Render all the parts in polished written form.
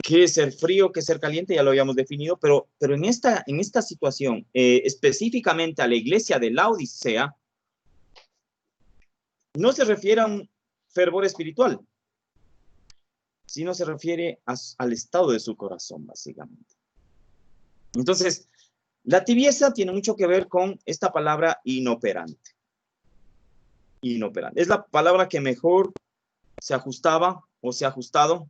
¿Qué es ser frío? ¿Qué es ser caliente? Ya lo habíamos definido, pero en esta situación, específicamente a la iglesia de la Odisea, no se refiere a un fervor espiritual, sino se refiere al estado de su corazón, básicamente. Entonces, la tibieza tiene mucho que ver con esta palabra inoperante. Inoperante. Es la palabra que mejor se ajustaba o se ha ajustado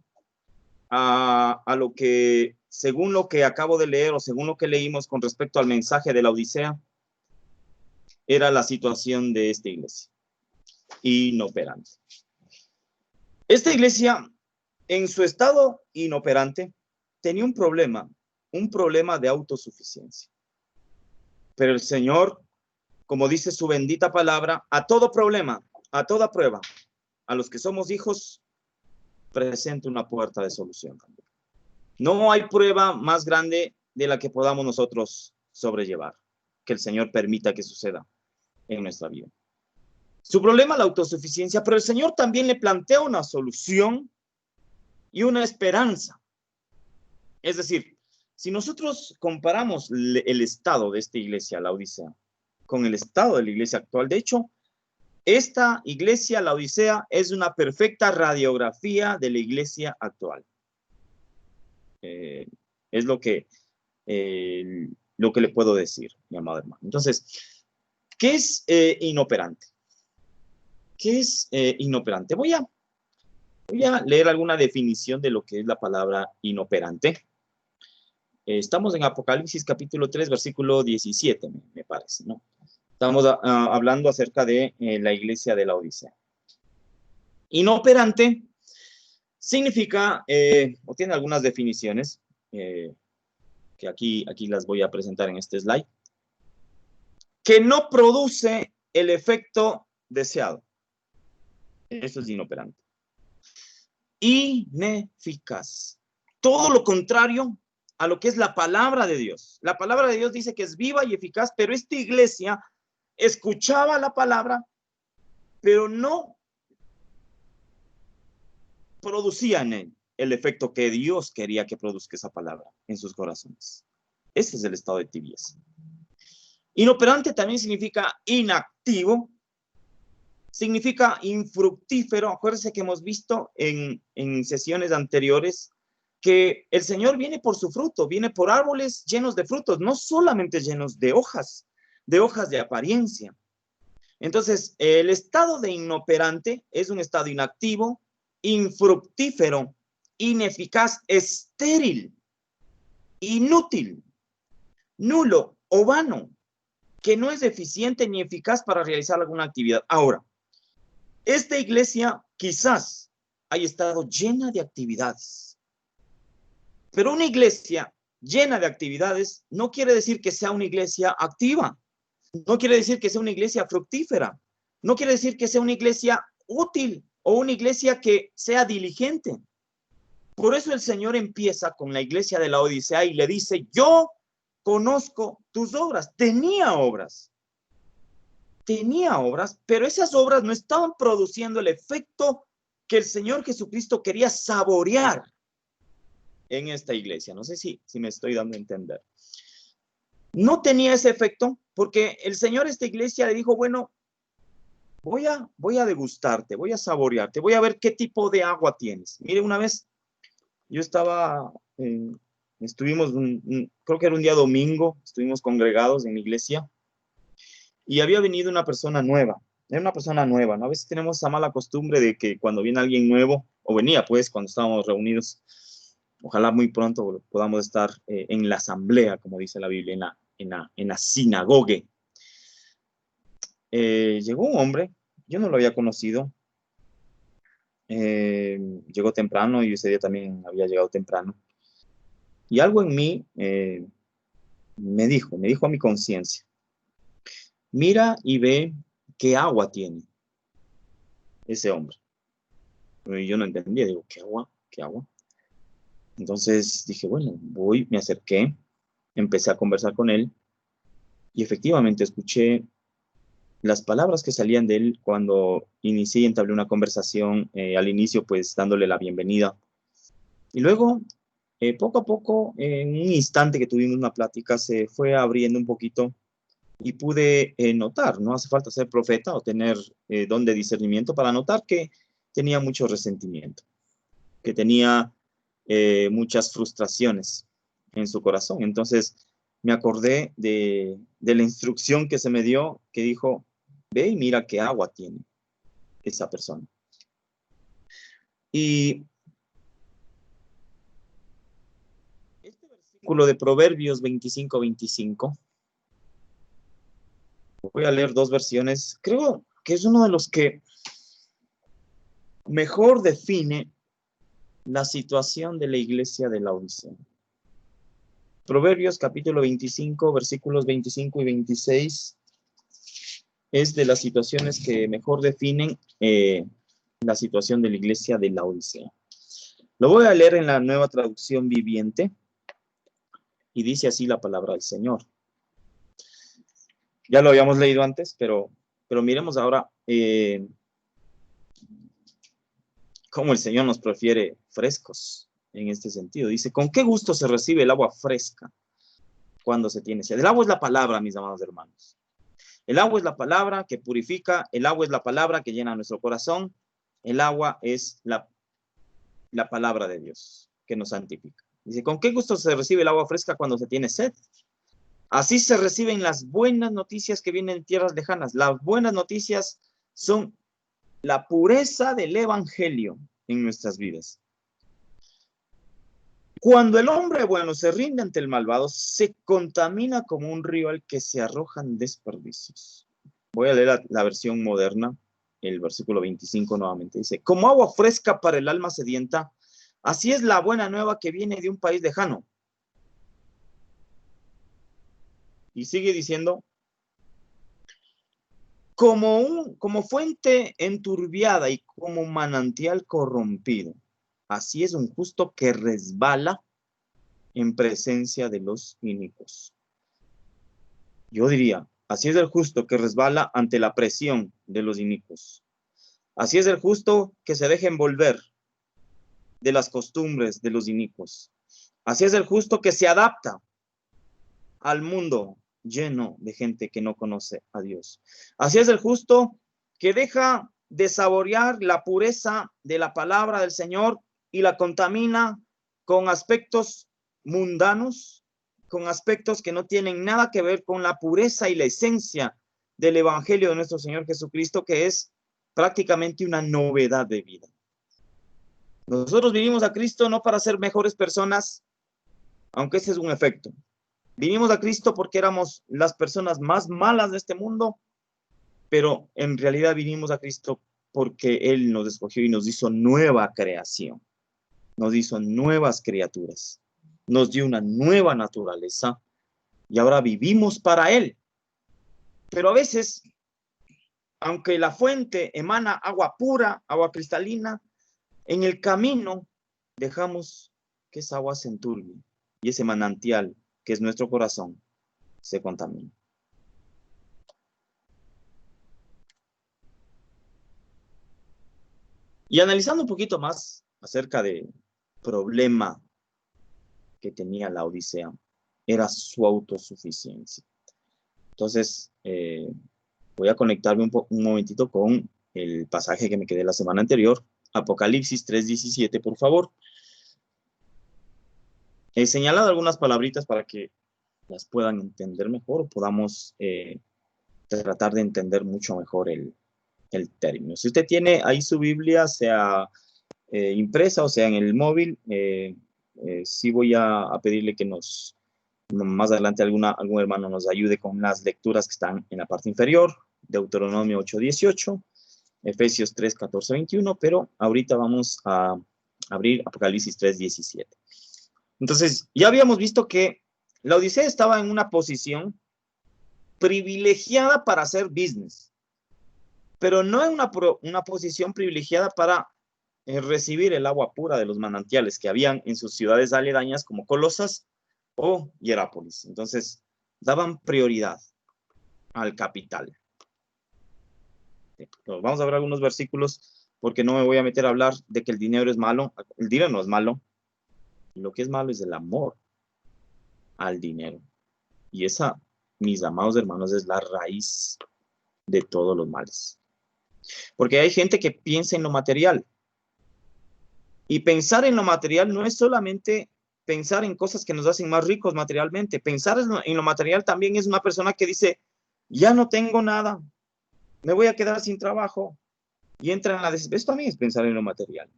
a lo que, según lo que acabo de leer o según lo que leímos con respecto al mensaje de la Odisea, era la situación de esta iglesia. Inoperante. Esta iglesia, en su estado inoperante, tenía un problema de autosuficiencia. Pero el Señor, como dice su bendita palabra, a todo problema, a toda prueba, a los que somos hijos, presenta una puerta de solución. No hay prueba más grande de la que podamos nosotros sobrellevar, que el Señor permita que suceda en nuestra vida. Su problema, la autosuficiencia, pero el Señor también le plantea una solución y una esperanza. Es decir, si nosotros comparamos el estado de esta iglesia, la Odisea, con el estado de la iglesia actual, de hecho, esta iglesia, la Odisea, es una perfecta radiografía de la iglesia actual. Es lo que le puedo decir, mi amado hermano. Entonces, ¿qué es inoperante? ¿Qué es inoperante? Voy a leer alguna definición de lo que es la palabra inoperante. Estamos en Apocalipsis capítulo 3, versículo 17, me parece, ¿no? Estamos hablando acerca de la iglesia de la Odisea. Inoperante significa, o tiene algunas definiciones, que aquí las voy a presentar en este slide, que no produce el efecto deseado. Eso es inoperante. Ineficaz. Todo lo contrario a lo que es la palabra de Dios. La palabra de Dios dice que es viva y eficaz, pero esta iglesia escuchaba la palabra, pero no producía en él el efecto que Dios quería que produzca esa palabra en sus corazones. Ese es el estado de tibieza. Inoperante también significa inactivo, significa infructífero. Acuérdense que hemos visto en sesiones anteriores que el Señor viene por su fruto, viene por árboles llenos de frutos, no solamente llenos de hojas de apariencia. Entonces, el estado de inoperante es un estado inactivo, infructífero, ineficaz, estéril, inútil, nulo o vano, que no es eficiente ni eficaz para realizar alguna actividad. Ahora, esta iglesia quizás haya estado llena de actividades, pero una iglesia llena de actividades no quiere decir que sea una iglesia activa, no quiere decir que sea una iglesia fructífera, no quiere decir que sea una iglesia útil o una iglesia que sea diligente. Por eso el Señor empieza con la iglesia de la Odisea y le dice: yo conozco tus obras. Tenía obras, pero esas obras no estaban produciendo el efecto que el Señor Jesucristo quería saborear en esta iglesia. No sé si me estoy dando a entender. No tenía ese efecto porque el Señor a esta iglesia le dijo: bueno, voy a degustarte, voy a saborearte, voy a ver qué tipo de agua tienes. Mire, una vez yo estuvimos, creo que era un día domingo, estuvimos congregados en la iglesia y había venido una persona nueva. Era una persona nueva, ¿no? A veces tenemos esa mala costumbre de que cuando viene alguien nuevo, o venía pues cuando estábamos reunidos, ojalá muy pronto podamos estar en la asamblea, como dice la Biblia, en la sinagoga. Llegó un hombre, yo no lo había conocido, llegó temprano y ese día también había llegado temprano. Y algo en mí me dijo a mi conciencia: mira y ve qué agua tiene ese hombre. Y yo no entendía, digo, ¿qué agua? ¿Qué agua? Entonces dije, bueno, me acerqué, empecé a conversar con él y efectivamente escuché las palabras que salían de él cuando inicié y entablé una conversación, al inicio pues dándole la bienvenida. Y luego poco a poco, en un instante que tuvimos una plática, se fue abriendo un poquito y pude notar, no hace falta ser profeta o tener don de discernimiento para notar que tenía mucho resentimiento, que tenía muchas frustraciones en su corazón. Entonces me acordé de la instrucción que se me dio, que dijo, ve y mira qué agua tiene esa persona. Y este versículo de Proverbios 25:25, voy a leer dos versiones, creo que es uno de los que mejor define la situación de la iglesia de Laodicea. Proverbios capítulo 25, versículos 25 y 26, es de las situaciones que mejor definen la situación de la iglesia de Laodicea. Lo voy a leer en la Nueva Traducción Viviente y dice así la palabra del Señor. Ya lo habíamos leído antes, pero miremos ahora cómo el Señor nos prefiere frescos en este sentido. Dice, ¿con qué gusto se recibe el agua fresca cuando se tiene sed? El agua es la palabra, mis amados hermanos. El agua es la palabra que purifica, el agua es la palabra que llena nuestro corazón, el agua es la palabra de Dios que nos santifica. Dice, ¿con qué gusto se recibe el agua fresca cuando se tiene sed? Así se reciben las buenas noticias que vienen de tierras lejanas. Las buenas noticias son la pureza del evangelio en nuestras vidas. Cuando el hombre bueno se rinde ante el malvado, se contamina como un río al que se arrojan desperdicios. Voy a leer la versión moderna, el versículo 25 nuevamente. Dice, como agua fresca para el alma sedienta, así es la buena nueva que viene de un país lejano. Y sigue diciendo, como fuente enturbiada y como manantial corrompido, así es un justo que resbala en presencia de los inicuos. Yo diría, así es el justo que resbala ante la presión de los inicuos. Así es el justo que se deja envolver de las costumbres de los inicuos. Así es el justo que se adapta al mundo lleno de gente que no conoce a Dios. Así es el justo que deja de saborear la pureza de la palabra del Señor y la contamina con aspectos mundanos, con aspectos que no tienen nada que ver con la pureza y la esencia del Evangelio de nuestro Señor Jesucristo, que es prácticamente una novedad de vida. Nosotros vivimos a Cristo no para ser mejores personas, aunque ese es un efecto. Vinimos a Cristo porque éramos las personas más malas de este mundo, pero en realidad vinimos a Cristo porque Él nos escogió y nos hizo nueva creación, nos hizo nuevas criaturas, nos dio una nueva naturaleza y ahora vivimos para Él. Pero a veces, aunque la fuente emana agua pura, agua cristalina, en el camino dejamos que esa agua se enturbie y ese manantial que es nuestro corazón se contamina. Y analizando un poquito más acerca del problema que tenía la Odisea, era su autosuficiencia. Entonces, voy a conectarme un momentito con el pasaje que me quedé la semana anterior, Apocalipsis 3:17, por favor. He señalado algunas palabritas para que las puedan entender mejor o podamos tratar de entender mucho mejor el término. Si usted tiene ahí su Biblia, sea impresa o sea en el móvil, sí voy a pedirle que más adelante algún hermano nos ayude con las lecturas que están en la parte inferior, Deuteronomio 8:18, Efesios 3:14-21, pero ahorita vamos a abrir Apocalipsis 3:17. Entonces, ya habíamos visto que la Odisea estaba en una posición privilegiada para hacer business, pero no en una posición privilegiada para recibir el agua pura de los manantiales que habían en sus ciudades aledañas como Colosas o Hierápolis. Entonces, daban prioridad al capital. Vamos a ver algunos versículos porque no me voy a meter a hablar de que el dinero es malo. El dinero no es malo. Lo que es malo es el amor al dinero. Y esa, mis amados hermanos, es la raíz de todos los males. Porque hay gente que piensa en lo material. Y pensar en lo material no es solamente pensar en cosas que nos hacen más ricos materialmente. Pensar en lo material también es una persona que dice, ya no tengo nada, me voy a quedar sin trabajo. Y entra en la desesperación. Esto también es pensar en lo material.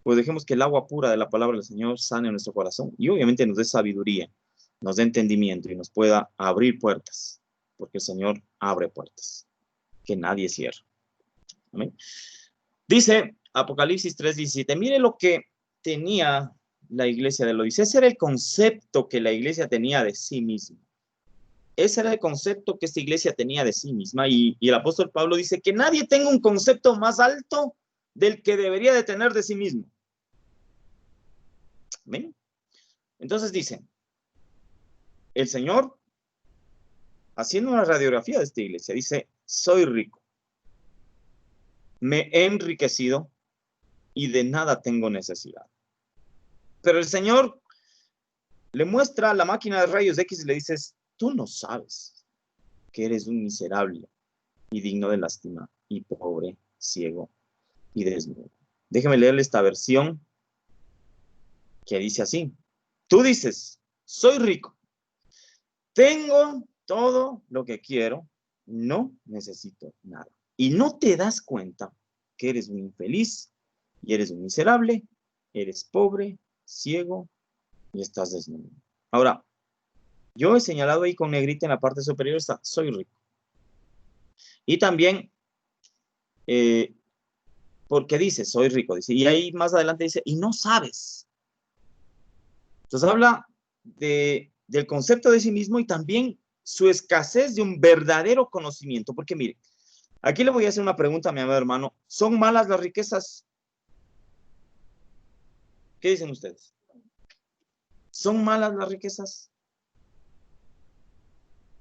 Pues dejemos que el agua pura de la palabra del Señor sane nuestro corazón y obviamente nos dé sabiduría, nos dé entendimiento y nos pueda abrir puertas, porque el Señor abre puertas que nadie cierra. Amén. Dice Apocalipsis 3:17, mire lo que tenía la iglesia de Laodicea. Ese era el concepto que la iglesia tenía de sí misma. Ese era el concepto que esta iglesia tenía de sí misma. Y el apóstol Pablo dice que nadie tenga un concepto más alto del que debería de tener de sí mismo. ¿Ven? Entonces dice, el Señor, haciendo una radiografía de esta iglesia, dice, soy rico, me he enriquecido y de nada tengo necesidad. Pero el Señor le muestra la máquina de rayos X y le dices, tú no sabes que eres un miserable y digno de lástima y pobre, ciego y desnudo. Déjeme leerle esta versión que dice así. Tú dices, soy rico, tengo todo lo que quiero, no necesito nada. Y no te das cuenta que eres un infeliz y eres un miserable, eres pobre, ciego y estás desnudo. Ahora, yo he señalado ahí con negrita en la parte superior, está, soy rico. Y también, porque dice, soy rico, dice, y ahí más adelante dice, y no sabes. Entonces habla del concepto de sí mismo y también su escasez de un verdadero conocimiento. Porque mire, aquí le voy a hacer una pregunta a mi amado hermano. ¿Son malas las riquezas? ¿Qué dicen ustedes? ¿Son malas las riquezas?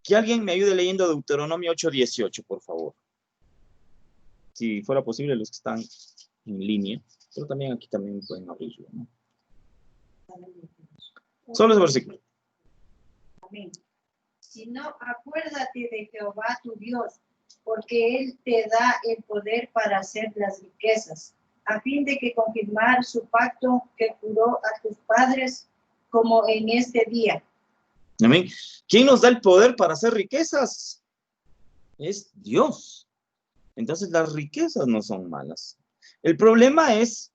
Que alguien me ayude leyendo Deuteronomio 8:18, por favor. Si fuera posible, los que están en línea. Pero también aquí también pueden abrirlo, ¿no? Solo ese versículo. Amén. Si no, acuérdate de Jehová tu Dios, porque Él te da el poder para hacer las riquezas, a fin de que confirmar su pacto que juró a tus padres, como en este día. Amén. ¿Quién nos da el poder para hacer riquezas? Es Dios. Entonces las riquezas no son malas. El problema es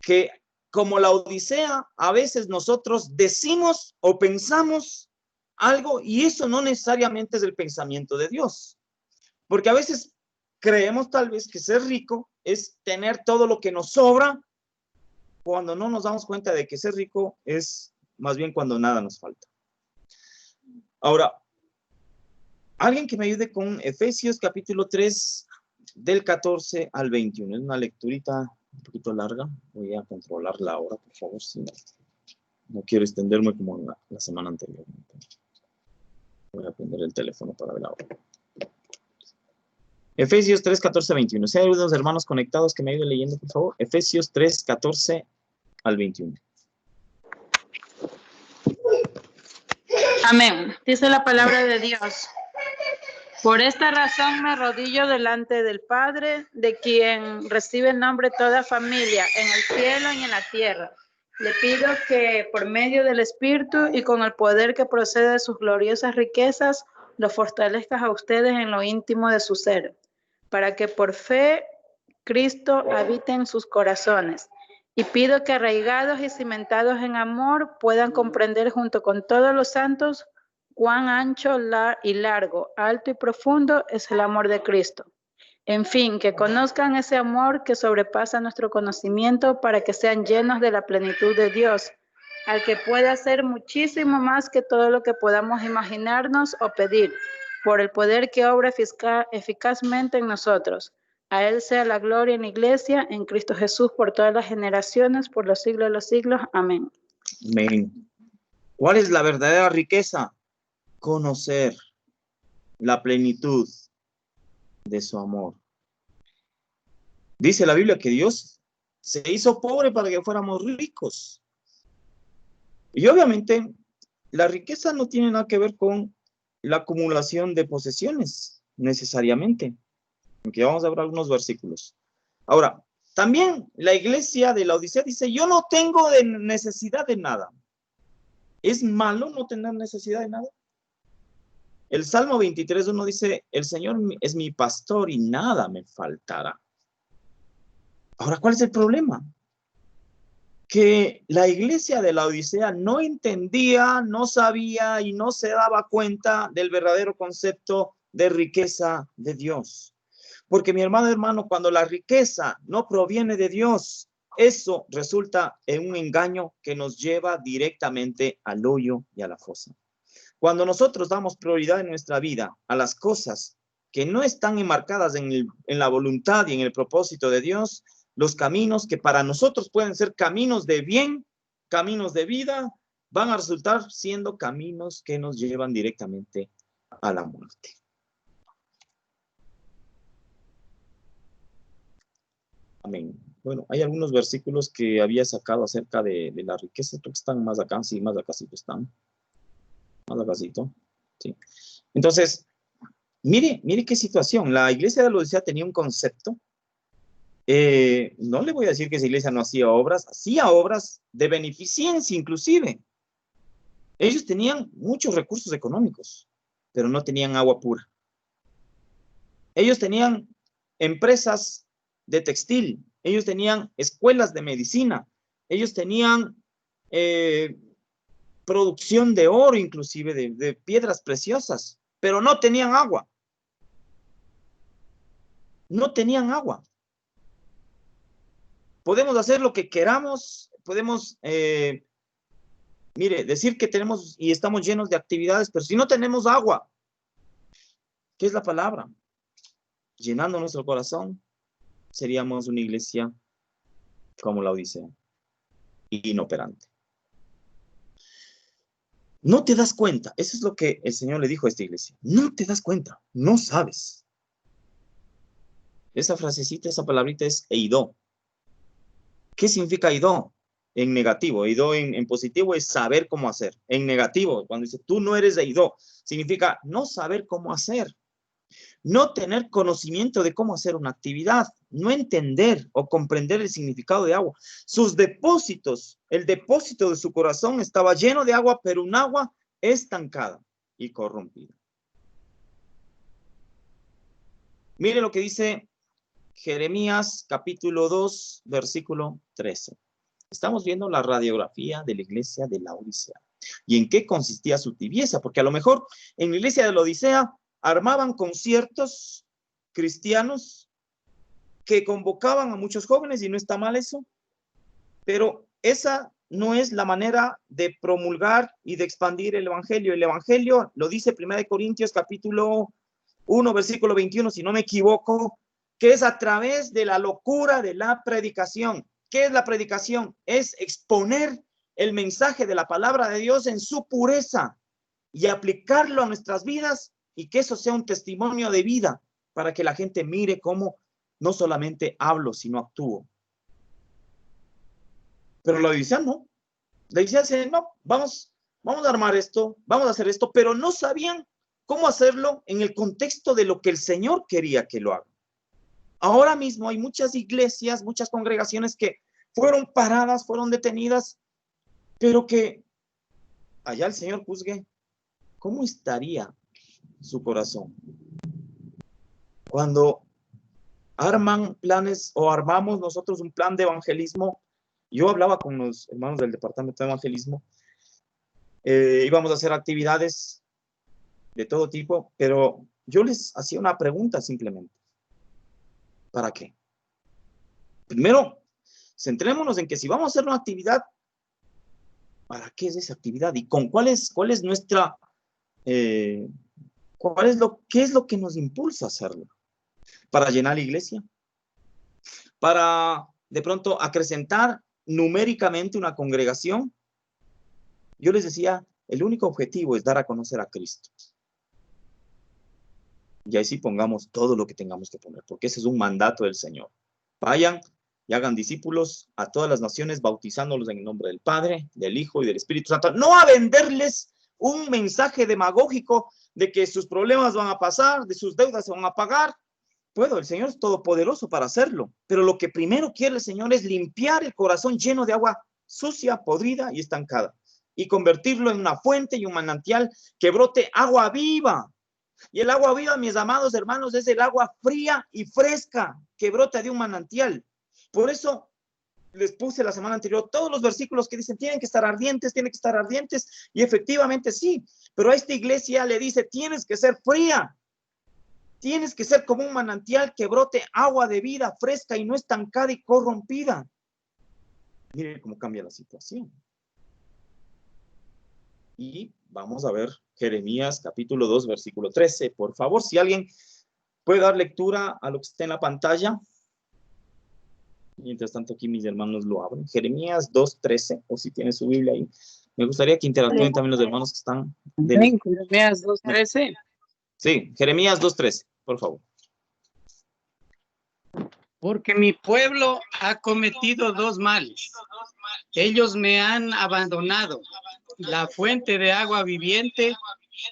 que, como la Odisea, a veces nosotros decimos o pensamos algo y eso no necesariamente es el pensamiento de Dios. Porque a veces creemos tal vez que ser rico es tener todo lo que nos sobra, cuando no nos damos cuenta de que ser rico es más bien cuando nada nos falta. Ahora, alguien que me ayude con Efesios capítulo 3 del 14 al 21. Es una lecturita un poquito larga. Voy a controlar la hora, por favor. Si no quiero extenderme como en la semana anterior. Voy a prender el teléfono para ver la hora. Efesios 3, 14, 21. Si hay algunos hermanos conectados que me ayuden leyendo, por favor. Efesios 3, 14 al 21. Amén. Dice la palabra de Dios. Por esta razón me arrodillo delante del Padre, de quien recibe el nombre toda familia, en el cielo y en la tierra. Le pido que por medio del Espíritu y con el poder que procede de sus gloriosas riquezas, lo fortalezcas a ustedes en lo íntimo de su ser, para que por fe Cristo habite en sus corazones. Y pido que arraigados y cimentados en amor puedan comprender junto con todos los santos cuán ancho y largo, alto y profundo es el amor de Cristo. En fin, que conozcan ese amor que sobrepasa nuestro conocimiento para que sean llenos de la plenitud de Dios, al que puede hacer muchísimo más que todo lo que podamos imaginarnos o pedir, por el poder que obra eficazmente en nosotros. A Él sea la gloria en la iglesia, en Cristo Jesús, por todas las generaciones, por los siglos de los siglos. Amén. Amén. ¿Cuál es la verdadera riqueza? Conocer la plenitud de su amor. Dice la Biblia que Dios se hizo pobre para que fuéramos ricos. Y obviamente, la riqueza no tiene nada que ver con la acumulación de posesiones, necesariamente. Aunque vamos a ver algunos versículos. Ahora, también la iglesia de la Odisea dice, yo no tengo necesidad de nada. ¿Es malo no tener necesidad de nada? El Salmo 23:1 dice, el Señor es mi pastor y nada me faltará. Ahora, ¿cuál es el problema? Que la iglesia de la Odisea no entendía, no sabía y no se daba cuenta del verdadero concepto de riqueza de Dios. Porque mi hermano, cuando la riqueza no proviene de Dios, eso resulta en un engaño que nos lleva directamente al hoyo y a la fosa. Cuando nosotros damos prioridad en nuestra vida a las cosas que no están enmarcadas en la voluntad y en el propósito de Dios, los caminos que para nosotros pueden ser caminos de bien, caminos de vida, van a resultar siendo caminos que nos llevan directamente a la muerte. Amén. Bueno, hay algunos versículos que había sacado acerca de la riqueza, creo que están más acá, sí, más acá sí están. Más acácito, sí. Entonces, mire qué situación. La iglesia de la Odisea tenía un concepto. No le voy a decir que esa iglesia no hacía obras de beneficencia inclusive. Ellos tenían muchos recursos económicos, pero no tenían agua pura. Ellos tenían empresas de textil, ellos tenían escuelas de medicina, ellos tenían producción de oro, inclusive de piedras preciosas, pero no tenían agua. No tenían agua. Podemos hacer lo que queramos, podemos, decir que tenemos y estamos llenos de actividades, pero si no tenemos agua, ¿qué es la palabra? Llenando nuestro corazón, seríamos una iglesia como la Odisea, inoperante. No te das cuenta, eso es lo que el Señor le dijo a esta iglesia. No te das cuenta, no sabes. Esa frasecita, esa palabrita es eidó. ¿Qué significa eidó? En negativo. Eidó en positivo es saber cómo hacer. En negativo, cuando dice tú no eres eidó, significa no saber cómo hacer. No tener conocimiento de cómo hacer una actividad, no entender o comprender el significado de agua. Sus depósitos, el depósito de su corazón estaba lleno de agua, pero un agua estancada y corrompida. Mire lo que dice Jeremías capítulo 2, versículo 13. Estamos viendo la radiografía de la iglesia de la Odisea. ¿Y en qué consistía su tibieza? Porque a lo mejor en la iglesia de la Odisea armaban conciertos cristianos que convocaban a muchos jóvenes, y no está mal eso, pero esa no es la manera de promulgar y de expandir el evangelio. El evangelio lo dice 1 Corintios capítulo 1, versículo 21, si no me equivoco, que es a través de la locura de la predicación. ¿Qué es la predicación? Es exponer el mensaje de la palabra de Dios en su pureza y aplicarlo a nuestras vidas, y que eso sea un testimonio de vida para que la gente mire cómo no solamente hablo, sino actúo. Pero la Odisea no. La Odisea dice, no, vamos a armar esto, vamos a hacer esto, pero no sabían cómo hacerlo en el contexto de lo que el Señor quería que lo haga. Ahora mismo hay muchas iglesias, muchas congregaciones que fueron paradas, fueron detenidas, pero que allá el Señor juzgue. ¿Cómo estaría su corazón cuando arman planes o armamos nosotros un plan de evangelismo? Yo hablaba con los hermanos del departamento de evangelismo, íbamos a hacer actividades de todo tipo, pero yo les hacía una pregunta simplemente. ¿Para qué? Primero, centrémonos en que si vamos a hacer una actividad, ¿para qué es esa actividad? ¿Y con cuál es nuestra, qué es lo que nos impulsa a hacerlo? ¿Para llenar la iglesia? ¿Para de pronto acrecentar numéricamente una congregación? Yo les decía, el único objetivo es dar a conocer a Cristo. Y ahí sí pongamos todo lo que tengamos que poner, porque ese es un mandato del Señor. Vayan y hagan discípulos a todas las naciones, bautizándolos en el nombre del Padre, del Hijo y del Espíritu Santo. No a venderles un mensaje demagógico de que sus problemas van a pasar, de sus deudas se van a pagar. El Señor es todopoderoso para hacerlo, pero lo que primero quiere el Señor es limpiar el corazón lleno de agua sucia, podrida y estancada, y convertirlo en una fuente y un manantial que brote agua viva. Y el agua viva, mis amados hermanos, es el agua fría y fresca que brota de un manantial. Por eso les puse la semana anterior todos los versículos que dicen tienen que estar ardientes, y efectivamente sí, pero a esta iglesia le dice tienes que ser fría, tienes que ser como un manantial que brote agua de vida fresca y no estancada y corrompida. Miren cómo cambia la situación. Y vamos a ver Jeremías capítulo 2, versículo 13. Por favor, si alguien puede dar lectura a lo que está en la pantalla. Mientras tanto, aquí mis hermanos lo abren. Jeremías 2, 13, o si tiene su Biblia ahí. Me gustaría que interactúen también los hermanos que están. Jeremías 2:13. Sí, Jeremías 2, 13, por favor. Porque mi pueblo ha cometido dos males. Ellos me han abandonado, la fuente de agua viviente,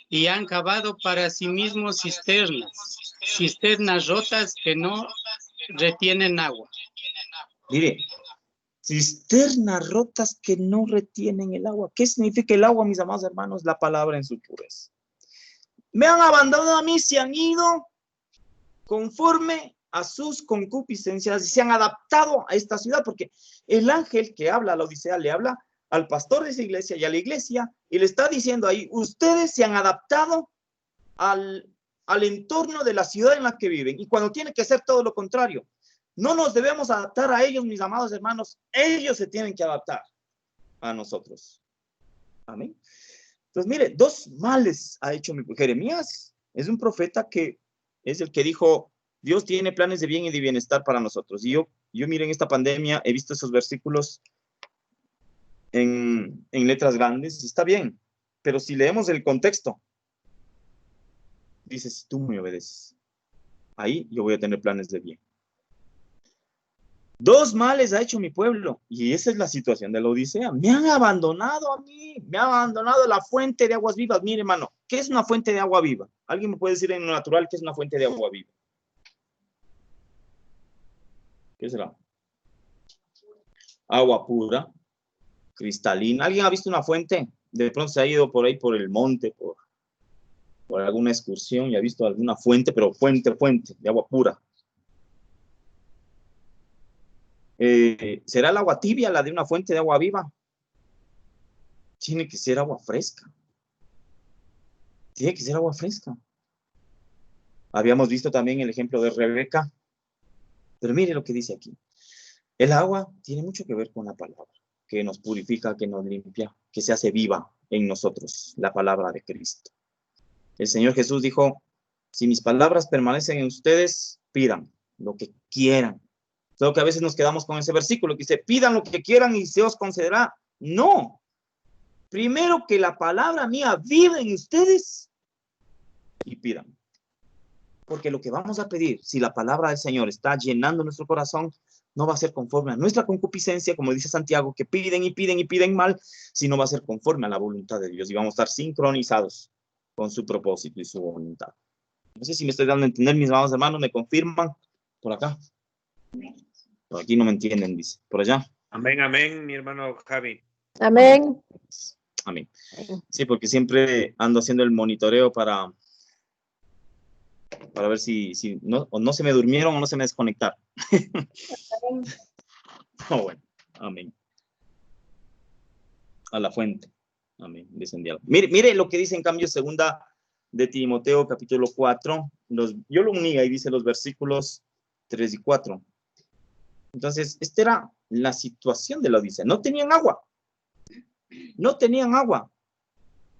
y han cavado para sí mismos cisternas rotas que no retienen agua. Mire, cisternas rotas que no retienen el agua. ¿Qué significa el agua, mis amados hermanos? La palabra en su pureza. Me han abandonado a mí, se han ido conforme a sus concupiscencias y se han adaptado a esta ciudad, porque el ángel que habla a la Odisea le habla al pastor de esa iglesia y a la iglesia y le está diciendo ahí, ustedes se han adaptado al entorno de la ciudad en la que viven, y cuando tiene que ser todo lo contrario. No nos debemos adaptar a ellos, mis amados hermanos, ellos se tienen que adaptar a nosotros. Amén. Entonces, mire, dos males ha hecho Jeremías. Es un profeta que es el que dijo, Dios tiene planes de bien y de bienestar para nosotros. Y yo mire, en esta pandemia he visto esos versículos en letras grandes, y está bien, pero si leemos el contexto, dice, si tú me obedeces, ahí yo voy a tener planes de bien. Dos males ha hecho mi pueblo, y esa es la situación de la Odisea. Me han abandonado a mí, me ha abandonado la fuente de aguas vivas. Mire, hermano, ¿qué es una fuente de agua viva? ¿Alguien me puede decir en lo natural qué es una fuente de agua viva? ¿Qué será? Agua pura, cristalina. ¿Alguien ha visto una fuente? De pronto se ha ido por ahí por el monte, por alguna excursión y ha visto alguna fuente, pero fuente de agua pura. ¿Será el agua tibia la de una fuente de agua viva? Tiene que ser agua fresca. Tiene que ser agua fresca. Habíamos visto también el ejemplo de Rebeca. Pero mire lo que dice aquí. El agua tiene mucho que ver con la palabra, que nos purifica, que nos limpia, que se hace viva en nosotros, la palabra de Cristo. El Señor Jesús dijo, si mis palabras permanecen en ustedes, pidan lo que quieran. Solo que a veces nos quedamos con ese versículo que dice, pidan lo que quieran y se os concederá. No. Primero que la palabra mía viva en ustedes y pidan. Porque lo que vamos a pedir, si la palabra del Señor está llenando nuestro corazón, no va a ser conforme a nuestra concupiscencia, como dice Santiago, que piden y piden y piden mal, sino va a ser conforme a la voluntad de Dios y vamos a estar sincronizados con su propósito y su voluntad. No sé si me estoy dando a entender, mis amados hermanos, ¿me confirman? Por acá. Por aquí no me entienden, dice. Por allá. Amén, amén, mi hermano Javi. Amén. Amén. Sí, porque siempre ando haciendo el monitoreo para ver si no, o no se me durmieron o no se me desconectaron. Oh, bueno, amén. A la fuente. Amén. Descendiado. Mire lo que dice en cambio segunda de Timoteo capítulo 4. Yo lo uní ahí, dice los versículos 3 y 4. Entonces, esta era la situación de la Odisea. No tenían agua. No tenían agua.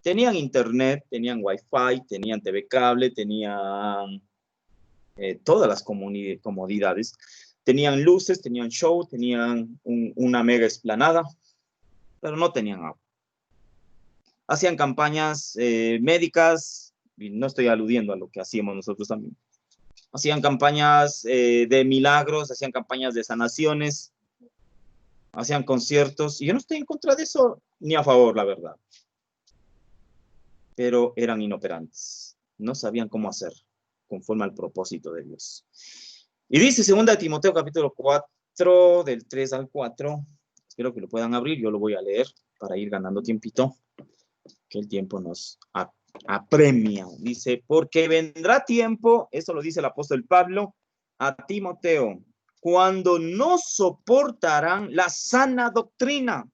Tenían internet, tenían wifi, tenían TV cable, tenían todas las comodidades. Tenían luces, tenían show, tenían una mega explanada, pero no tenían agua. Hacían campañas médicas, y no estoy aludiendo a lo que hacíamos nosotros también. hacían campañas de milagros, hacían campañas de sanaciones, hacían conciertos, y yo no estoy en contra de eso, ni a favor, la verdad. Pero eran inoperantes, no sabían cómo hacer, conforme al propósito de Dios. Y dice 2 Timoteo capítulo 4, del 3 al 4, espero que lo puedan abrir, yo lo voy a leer para ir ganando tiempito, que el tiempo nos apremia. Dice, porque vendrá tiempo, eso lo dice el apóstol Pablo a Timoteo, cuando no soportarán la sana doctrina,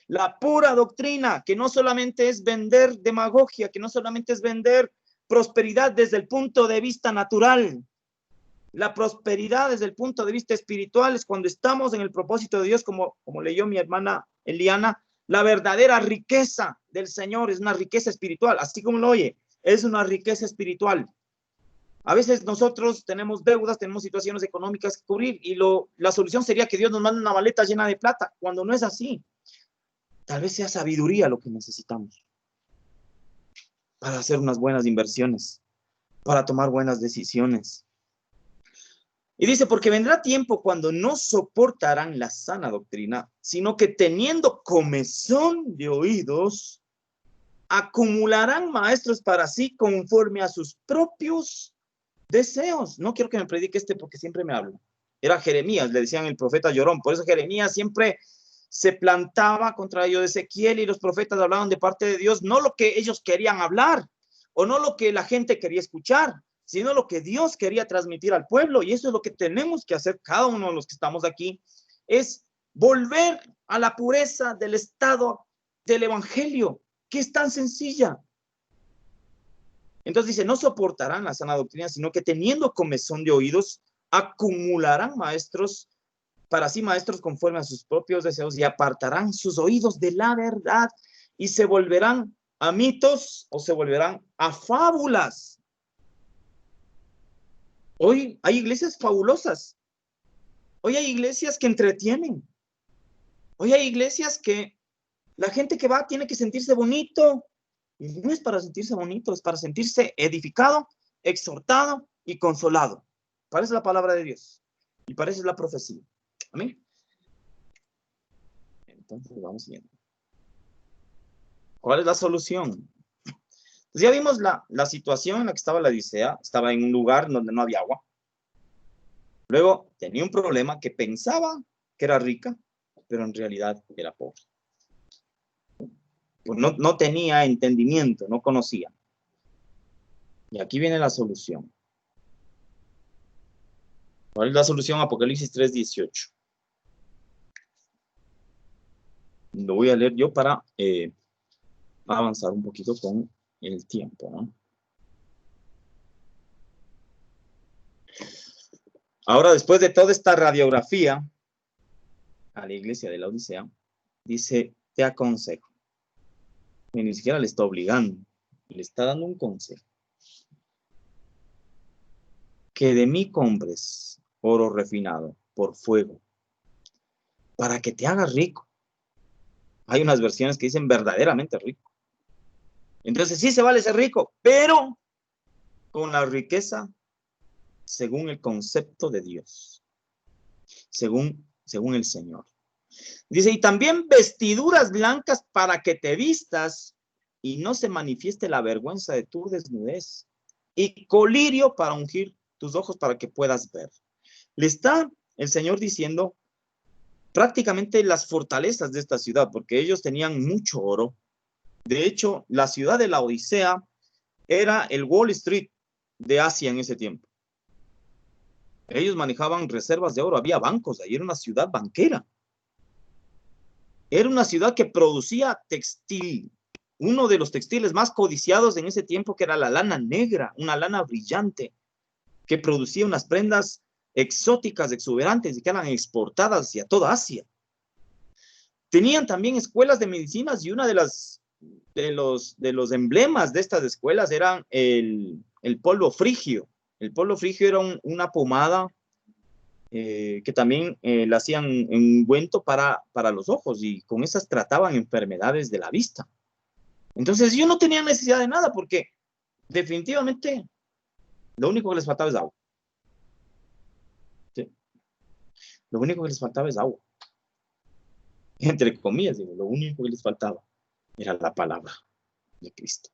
la pura doctrina, que no solamente es vender demagogia, que no solamente es vender prosperidad desde el punto de vista natural. La prosperidad desde el punto de vista espiritual es cuando estamos en el propósito de Dios, como leyó mi hermana Eliana. La verdadera riqueza del Señor es una riqueza espiritual, así como lo oye, es una riqueza espiritual. A veces nosotros tenemos deudas, tenemos situaciones económicas que cubrir y la solución sería que Dios nos mande una maleta llena de plata, cuando no es así. Tal vez sea sabiduría lo que necesitamos para hacer unas buenas inversiones, para tomar buenas decisiones. Y dice, porque vendrá tiempo cuando no soportarán la sana doctrina, sino que teniendo comezón de oídos, acumularán maestros para sí conforme a sus propios deseos. No quiero que me predique porque siempre me hablo. Era Jeremías, le decían el profeta llorón. Por eso Jeremías siempre se plantaba contra ellos de Ezequiel y los profetas hablaban de parte de Dios, no lo que ellos querían hablar o no lo que la gente quería escuchar, sino lo que Dios quería transmitir al pueblo. Y eso es lo que tenemos que hacer cada uno de los que estamos aquí, es volver a la pureza del estado del evangelio, que es tan sencilla. Entonces dice, no soportarán la sana doctrina, sino que teniendo comezón de oídos, acumularán maestros, para sí maestros conforme a sus propios deseos, y apartarán sus oídos de la verdad, y se volverán a mitos, o se volverán a fábulas. Hoy hay iglesias fabulosas. Hoy hay iglesias que entretienen. Hoy hay iglesias que la gente que va tiene que sentirse bonito. Y no es para sentirse bonito, es para sentirse edificado, exhortado y consolado. Parece la palabra de Dios. Y parece la profecía. Amén. Entonces vamos siguiendo. ¿Cuál es la solución? Pues ya vimos la situación en la que estaba la Odisea. Estaba en un lugar donde no había agua. Luego tenía un problema que pensaba que era rica, pero en realidad era pobre. Pues no tenía entendimiento, no conocía. Y aquí viene la solución. ¿Cuál es la solución? Apocalipsis 3:18. Lo voy a leer yo para avanzar un poquito con el tiempo, ¿no? Ahora, después de toda esta radiografía a la iglesia de la Odisea, dice, te aconsejo. Y ni siquiera le está obligando, le está dando un consejo. Que de mí compres oro refinado por fuego, para que te hagas rico. Hay unas versiones que dicen verdaderamente rico. Entonces sí se vale ser rico, pero con la riqueza según el concepto de Dios, según el Señor. Dice, y también vestiduras blancas para que te vistas y no se manifieste la vergüenza de tu desnudez, y colirio para ungir tus ojos para que puedas ver. Le está el Señor diciendo prácticamente las fortalezas de esta ciudad, porque ellos tenían mucho oro. De hecho, la ciudad de la Odisea era el Wall Street de Asia en ese tiempo. Ellos manejaban reservas de oro, había bancos, ahí era una ciudad banquera. Era una ciudad que producía textil. Uno de los textiles más codiciados en ese tiempo, que era la lana negra, una lana brillante, que producía unas prendas exóticas, exuberantes, y que eran exportadas hacia toda Asia. Tenían también escuelas de medicinas, y una de los emblemas de estas escuelas eran el polvo frigio. El polvo frigio era una pomada que también la hacían en ungüento para los ojos, y con esas trataban enfermedades de la vista. Entonces yo no tenía necesidad de nada, porque definitivamente Lo único que les faltaba es agua. ¿Sí? Lo único que les faltaba es agua. Entre comillas, digo, lo único que les faltaba era la palabra de Cristo,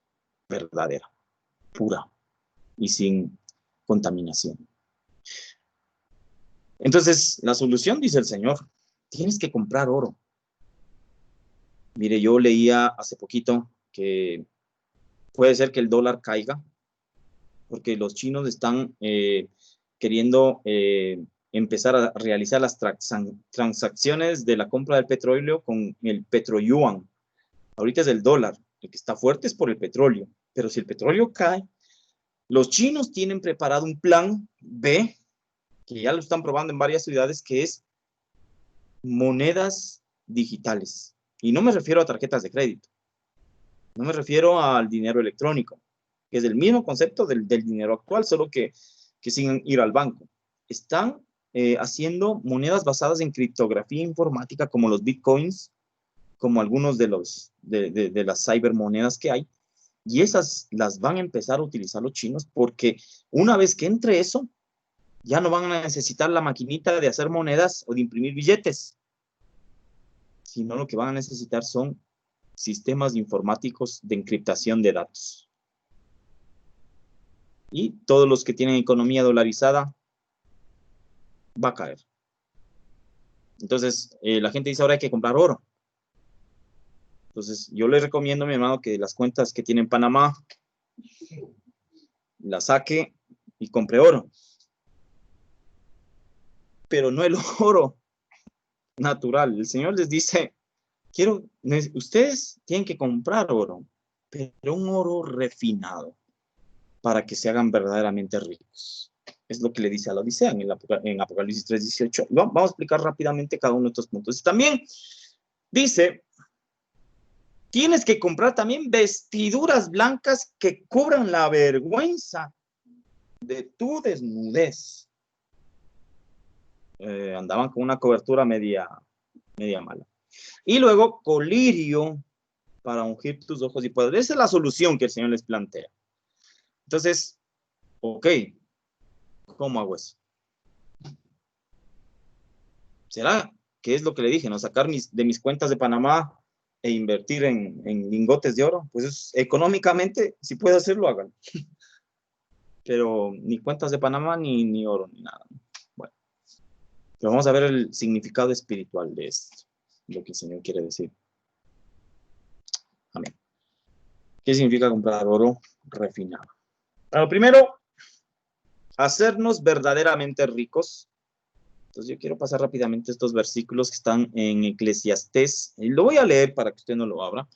verdadera, pura y sin contaminación. Entonces, la solución, dice el Señor, tienes que comprar oro. Mire, yo leía hace poquito que puede ser que el dólar caiga porque los chinos están queriendo empezar a realizar las transacciones de la compra del petróleo con el petroyuan. Ahorita es el dólar, el que está fuerte es por el petróleo, pero si el petróleo cae, los chinos tienen preparado un plan B, que ya lo están probando en varias ciudades, que es monedas digitales. Y no me refiero a tarjetas de crédito, no me refiero al dinero electrónico, que es el mismo concepto del dinero actual, solo que sin ir al banco. Están haciendo monedas basadas en criptografía informática, como los bitcoins, como algunos de las cibermonedas que hay, y esas las van a empezar a utilizar los chinos, porque una vez que entre eso, ya no van a necesitar la maquinita de hacer monedas o de imprimir billetes, sino lo que van a necesitar son sistemas informáticos de encriptación de datos. Y todos los que tienen economía dolarizada va a caer. Entonces, la gente dice, ahora hay que comprar oro. Entonces, yo les recomiendo, mi hermano, que las cuentas que tiene en Panamá, las saque y compre oro. Pero no el oro natural. El Señor les dice, ustedes tienen que comprar oro, pero un oro refinado, para que se hagan verdaderamente ricos. Es lo que le dice a la Odisea en Apocalipsis 3:18. Vamos a explicar rápidamente cada uno de estos puntos. Y también dice, tienes que comprar también vestiduras blancas que cubran la vergüenza de tu desnudez. Andaban con una cobertura media mala. Y luego, colirio para ungir tus ojos y poder. Esa es la solución que el Señor les plantea. Entonces, ok, ¿cómo hago eso? ¿Será que es lo que le dije, no? Sacar de mis cuentas de Panamá e invertir en lingotes de oro. Pues económicamente, si puede hacerlo, háganlo. Pero ni cuentas de Panamá, ni oro, ni nada. Bueno, pero vamos a ver el significado espiritual de esto, lo que el Señor quiere decir. Amén. ¿Qué significa comprar oro refinado? Bueno, primero, hacernos verdaderamente ricos. Entonces yo quiero pasar rápidamente estos versículos que están en Eclesiastés. Y lo voy a leer para que usted no lo abra,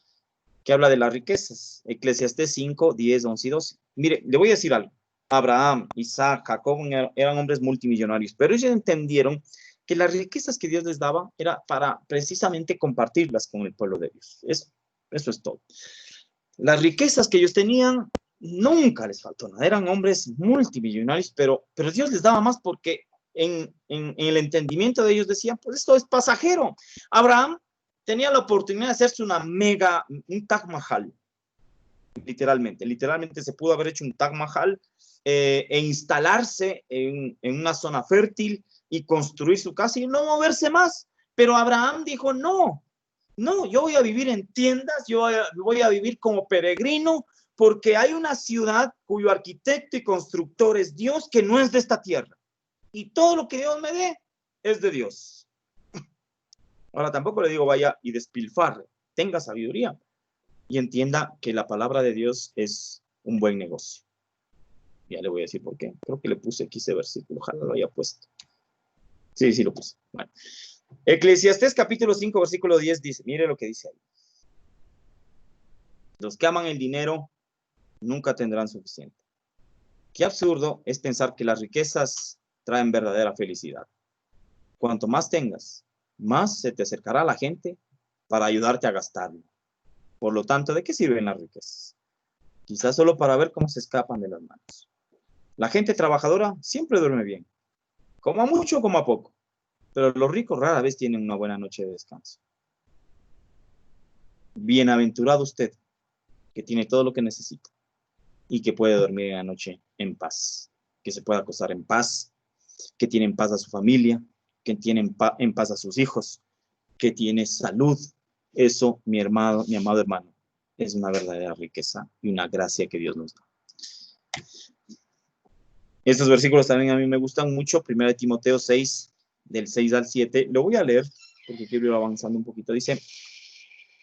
que habla de las riquezas. Eclesiastés 5, 10, 11 y 12. Mire, le voy a decir algo. Abraham, Isaac, Jacob eran hombres multimillonarios, pero ellos entendieron que las riquezas que Dios les daba era para precisamente compartirlas con el pueblo de Dios. Eso es todo. Las riquezas que ellos tenían, nunca les faltó nada. Eran hombres multimillonarios, pero Dios les daba más porque en el entendimiento de ellos decían, pues esto es pasajero. Abraham tenía la oportunidad de hacerse un Taj Mahal, literalmente se pudo haber hecho un Taj Mahal e instalarse en una zona fértil y construir su casa y no moverse más. Pero Abraham dijo, no, yo voy a vivir en tiendas, yo voy a vivir como peregrino, porque hay una ciudad cuyo arquitecto y constructor es Dios, que no es de esta tierra. Y todo lo que Dios me dé es de Dios. Ahora tampoco le digo vaya y despilfarre, tenga sabiduría y entienda que la palabra de Dios es un buen negocio. Ya le voy a decir por qué. Creo que le puse aquí ese versículo, ojalá lo haya puesto. Sí, lo puse. Bueno. Eclesiastés capítulo 5, versículo 10 dice, mire lo que dice ahí. Los que aman el dinero nunca tendrán suficiente. Qué absurdo es pensar que las riquezas traen verdadera felicidad. Cuanto más tengas, más se te acercará la gente para ayudarte a gastarlo. Por lo tanto, ¿de qué sirven las riquezas? Quizás solo para ver cómo se escapan de las manos. La gente trabajadora siempre duerme bien, como a mucho, como a poco, pero los ricos rara vez tienen una buena noche de descanso. Bienaventurado usted, que tiene todo lo que necesita y que puede dormir en la noche en paz. que se pueda acostar en paz, que tiene en paz a su familia, que tiene en paz a sus hijos, que tiene salud. Eso, mi amado hermano, es una verdadera riqueza y una gracia que Dios nos da. Estos versículos también a mí me gustan mucho. 1 Timoteo 6, del 6 al 7. Lo voy a leer porque quiero ir avanzando un poquito. Dice,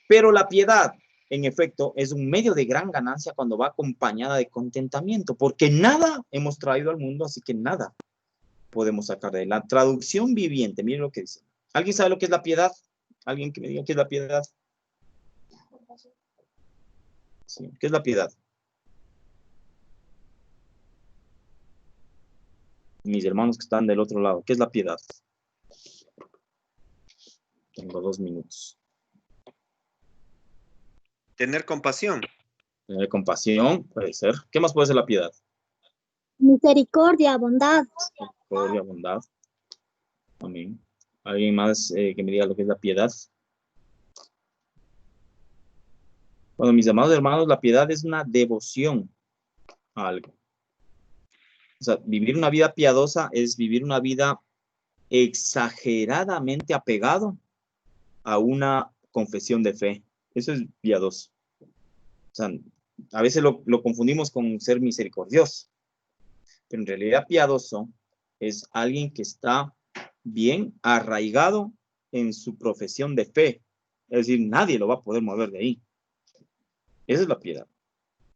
pero la piedad, en efecto, es un medio de gran ganancia cuando va acompañada de contentamiento, porque nada hemos traído al mundo, así que nada podemos sacar de él. La traducción viviente, miren lo que dice. ¿Alguien sabe lo que es la piedad? ¿Alguien que me diga qué es la piedad? Sí, ¿qué es la piedad? Mis hermanos que están del otro lado, ¿qué es la piedad? Tengo 2 minutos. Tener compasión. Tener compasión, puede ser. ¿Qué más puede ser la piedad? Misericordia, bondad. Misericordia, bondad. Amén. ¿Alguien más que me diga lo que es la piedad? Bueno, mis amados hermanos, la piedad es una devoción a algo. O sea, vivir una vida piadosa es vivir una vida exageradamente apegado a una confesión de fe. Eso es piadoso. O sea, a veces lo confundimos con ser misericordioso. Pero en realidad piadoso es alguien que está bien arraigado en su profesión de fe. Es decir, nadie lo va a poder mover de ahí. Esa es la piedad.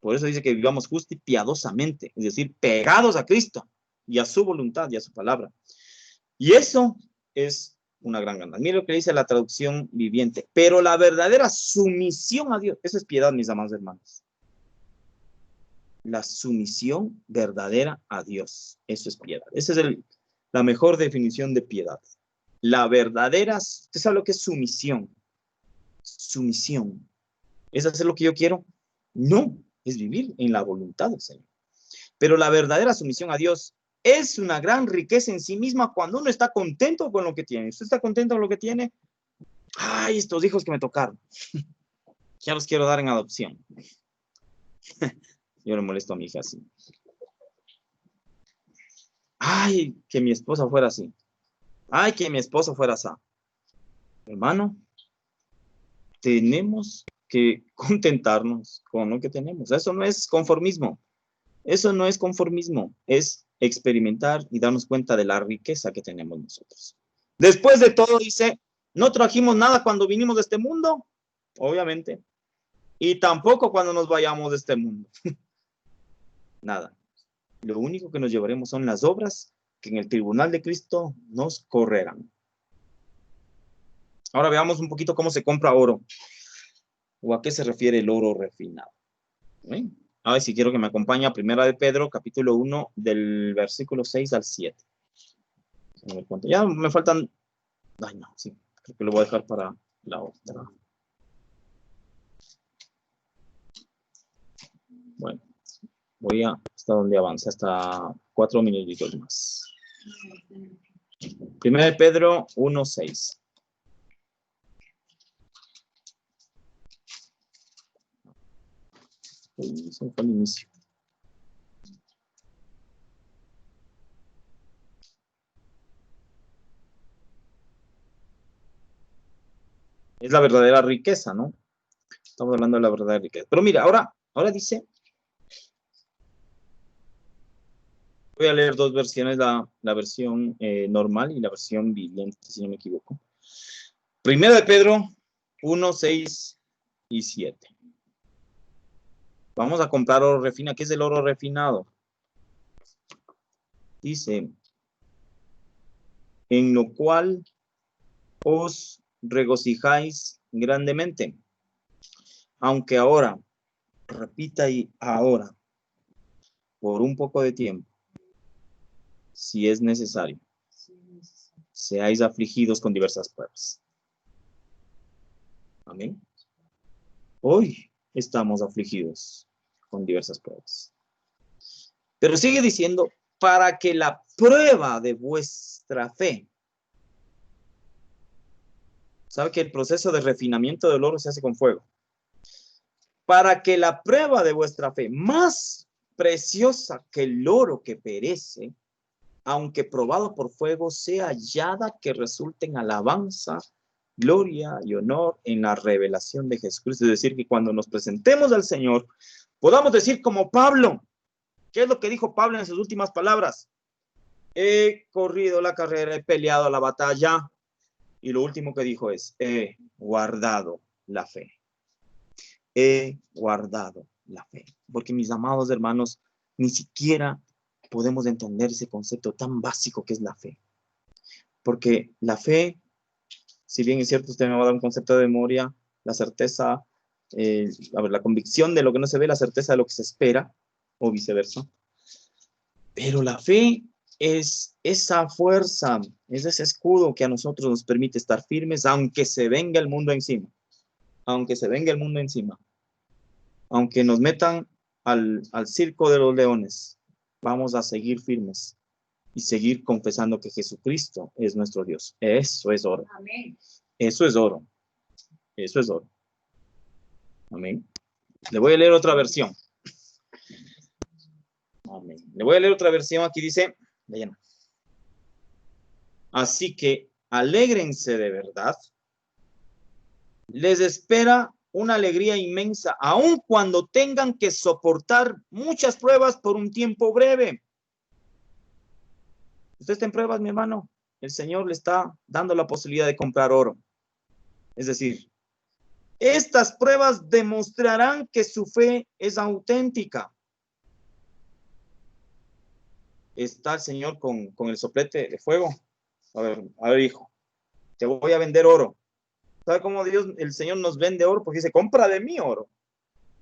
Por eso dice que vivamos justo y piadosamente, es decir, pegados a Cristo y a su voluntad y a su palabra. Y eso es una gran ganancia. Mira lo que dice la traducción viviente. Pero la verdadera sumisión a Dios, eso es piedad, mis amados hermanos. La sumisión verdadera a Dios, eso es piedad. Esa es la mejor definición de piedad. La verdadera, ¿usted sabe lo que es sumisión? Sumisión. ¿Es hacer lo que yo quiero? No, es vivir en la voluntad del Señor. Pero la verdadera sumisión a Dios es una gran riqueza en sí misma cuando uno está contento con lo que tiene. ¿Usted está contento con lo que tiene? Ay, estos hijos que me tocaron. Ya los quiero dar en adopción. Yo le molesto a mi hija así. Ay, que mi esposa fuera así. Ay, que mi esposo fuera así. Hermano, tenemos que contentarnos con lo que tenemos. Eso no es conformismo. Eso no es conformismo. Es experimentar y darnos cuenta de la riqueza que tenemos nosotros. Después de todo, dice, no trajimos nada cuando vinimos de este mundo, obviamente, y tampoco cuando nos vayamos de este mundo. Nada. Lo único que nos llevaremos son las obras que en el tribunal de Cristo nos correrán. Ahora veamos un poquito cómo se compra oro. ¿O a qué se refiere el oro refinado? ¿Sí? A ver si quiero que me acompañe a 1 de Pedro, capítulo 1, del versículo 6 al 7. Ya me faltan... Ay, no, sí. Creo que lo voy a dejar para la otra. Bueno. Voy hasta donde avance, hasta 4 minutitos más. 1 de Pedro 1:6. Eso fue el inicio. Es la verdadera riqueza, ¿no? Estamos hablando de la verdadera riqueza. Pero mira, ahora dice... Voy a leer 2 versiones, la versión normal y la versión viviente, si no me equivoco. 1 de Pedro 1, 6 y 7. Vamos a comprar oro refinado. ¿Qué es el oro refinado? Dice, en lo cual os regocijáis grandemente, aunque ahora, repita y ahora, por un poco de tiempo, si es necesario, seáis afligidos con diversas pruebas. Amén. Hoy estamos afligidos con diversas pruebas. Pero sigue diciendo, para que la prueba de vuestra fe. ¿Sabe que el proceso de refinamiento del oro se hace con fuego? Para que la prueba de vuestra fe, más preciosa que el oro que perece, aunque probado por fuego, sea hallada que resulte en alabanza, gloria y honor en la revelación de Jesucristo. Es decir, que cuando nos presentemos al Señor, podamos decir como Pablo. ¿Qué es lo que dijo Pablo en sus últimas palabras? He corrido la carrera, he peleado la batalla. Y lo último que dijo es, he guardado la fe. He guardado la fe. Porque mis amados hermanos, ni siquiera podemos entender ese concepto tan básico que es la fe. Porque la fe, si bien es cierto, usted me va a dar un concepto de memoria, la certeza, la convicción de lo que no se ve, la certeza de lo que se espera, o viceversa. Pero la fe es esa fuerza, es ese escudo que a nosotros nos permite estar firmes, aunque se venga el mundo encima. Aunque se venga el mundo encima. Aunque nos metan al circo de los leones, vamos a seguir firmes y seguir confesando que Jesucristo es nuestro Dios. Eso es oro. Amén. Eso es oro. Eso es oro. Amén. Le voy a leer otra versión. Amén. Le voy a leer otra versión. Aquí dice, lean. Así que alégrense de verdad. Les espera una alegría inmensa, aun cuando tengan que soportar muchas pruebas por un tiempo breve. Usted está en pruebas, mi hermano. El Señor le está dando la posibilidad de comprar oro. Es decir, estas pruebas demostrarán que su fe es auténtica. Está el Señor con el soplete de fuego. A ver, hijo, te voy a vender oro. ¿Sabe cómo el Señor nos vende oro? Porque dice, compra de mí oro.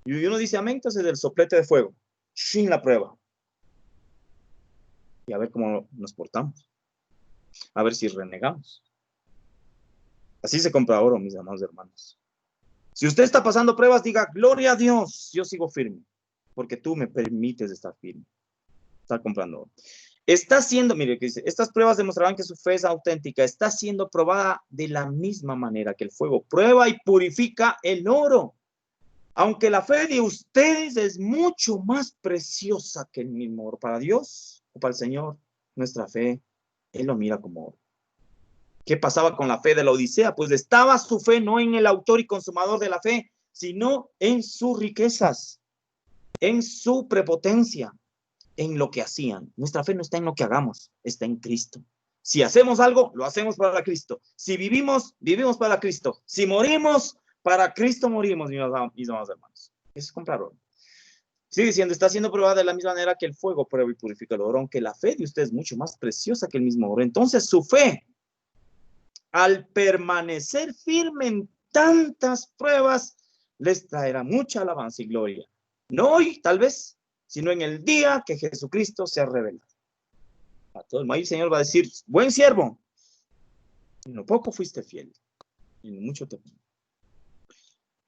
Y uno dice, amén, entonces el soplete de fuego. Sin la prueba. Y a ver cómo nos portamos. A ver si renegamos. Así se compra oro, mis amados hermanos. Si usted está pasando pruebas, diga, gloria a Dios, yo sigo firme. Porque tú me permites estar firme. Estar comprando oro. Está siendo, mire que dice, estas pruebas demostrarán que su fe es auténtica. Está siendo probada de la misma manera que el fuego prueba y purifica el oro. Aunque la fe de ustedes es mucho más preciosa que el mismo oro. Para Dios o para el Señor, nuestra fe, Él lo mira como oro. ¿Qué pasaba con la fe de la Odisea? Pues estaba su fe no en el autor y consumador de la fe, sino en sus riquezas, en su prepotencia, en lo que hacían. Nuestra fe no está en lo que hagamos, está en Cristo. Si hacemos algo, lo hacemos para Cristo. Si vivimos, vivimos para Cristo. Si morimos, para Cristo morimos, mis amados hermanos. Eso es comprar oro. Sigue diciendo, está siendo probada de la misma manera que el fuego prueba y purifica el oro, aunque la fe de usted es mucho más preciosa que el mismo oro. Entonces su fe, al permanecer firme en tantas pruebas, les traerá mucha alabanza y gloria. No hoy, tal vez, sino en el día que Jesucristo se ha revelado. A todo el maíz, el Señor va a decir, buen siervo, en lo poco fuiste fiel, y en mucho te pongo.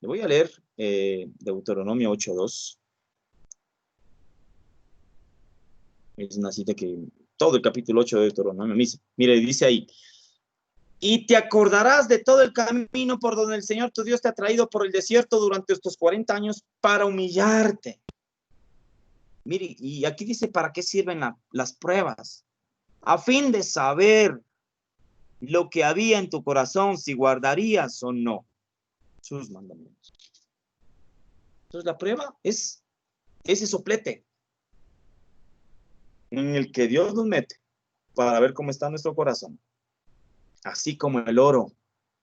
Le voy a leer Deuteronomio 8:2. Es una cita que todo el capítulo 8 de Deuteronomio me dice. Mire, dice ahí, y te acordarás de todo el camino por donde el Señor tu Dios te ha traído por el desierto durante estos 40 años para humillarte. Mire, y aquí dice para qué sirven las pruebas. A fin de saber lo que había en tu corazón, si guardarías o no sus mandamientos. Entonces la prueba es ese soplete en el que Dios nos mete para ver cómo está nuestro corazón. Así como el oro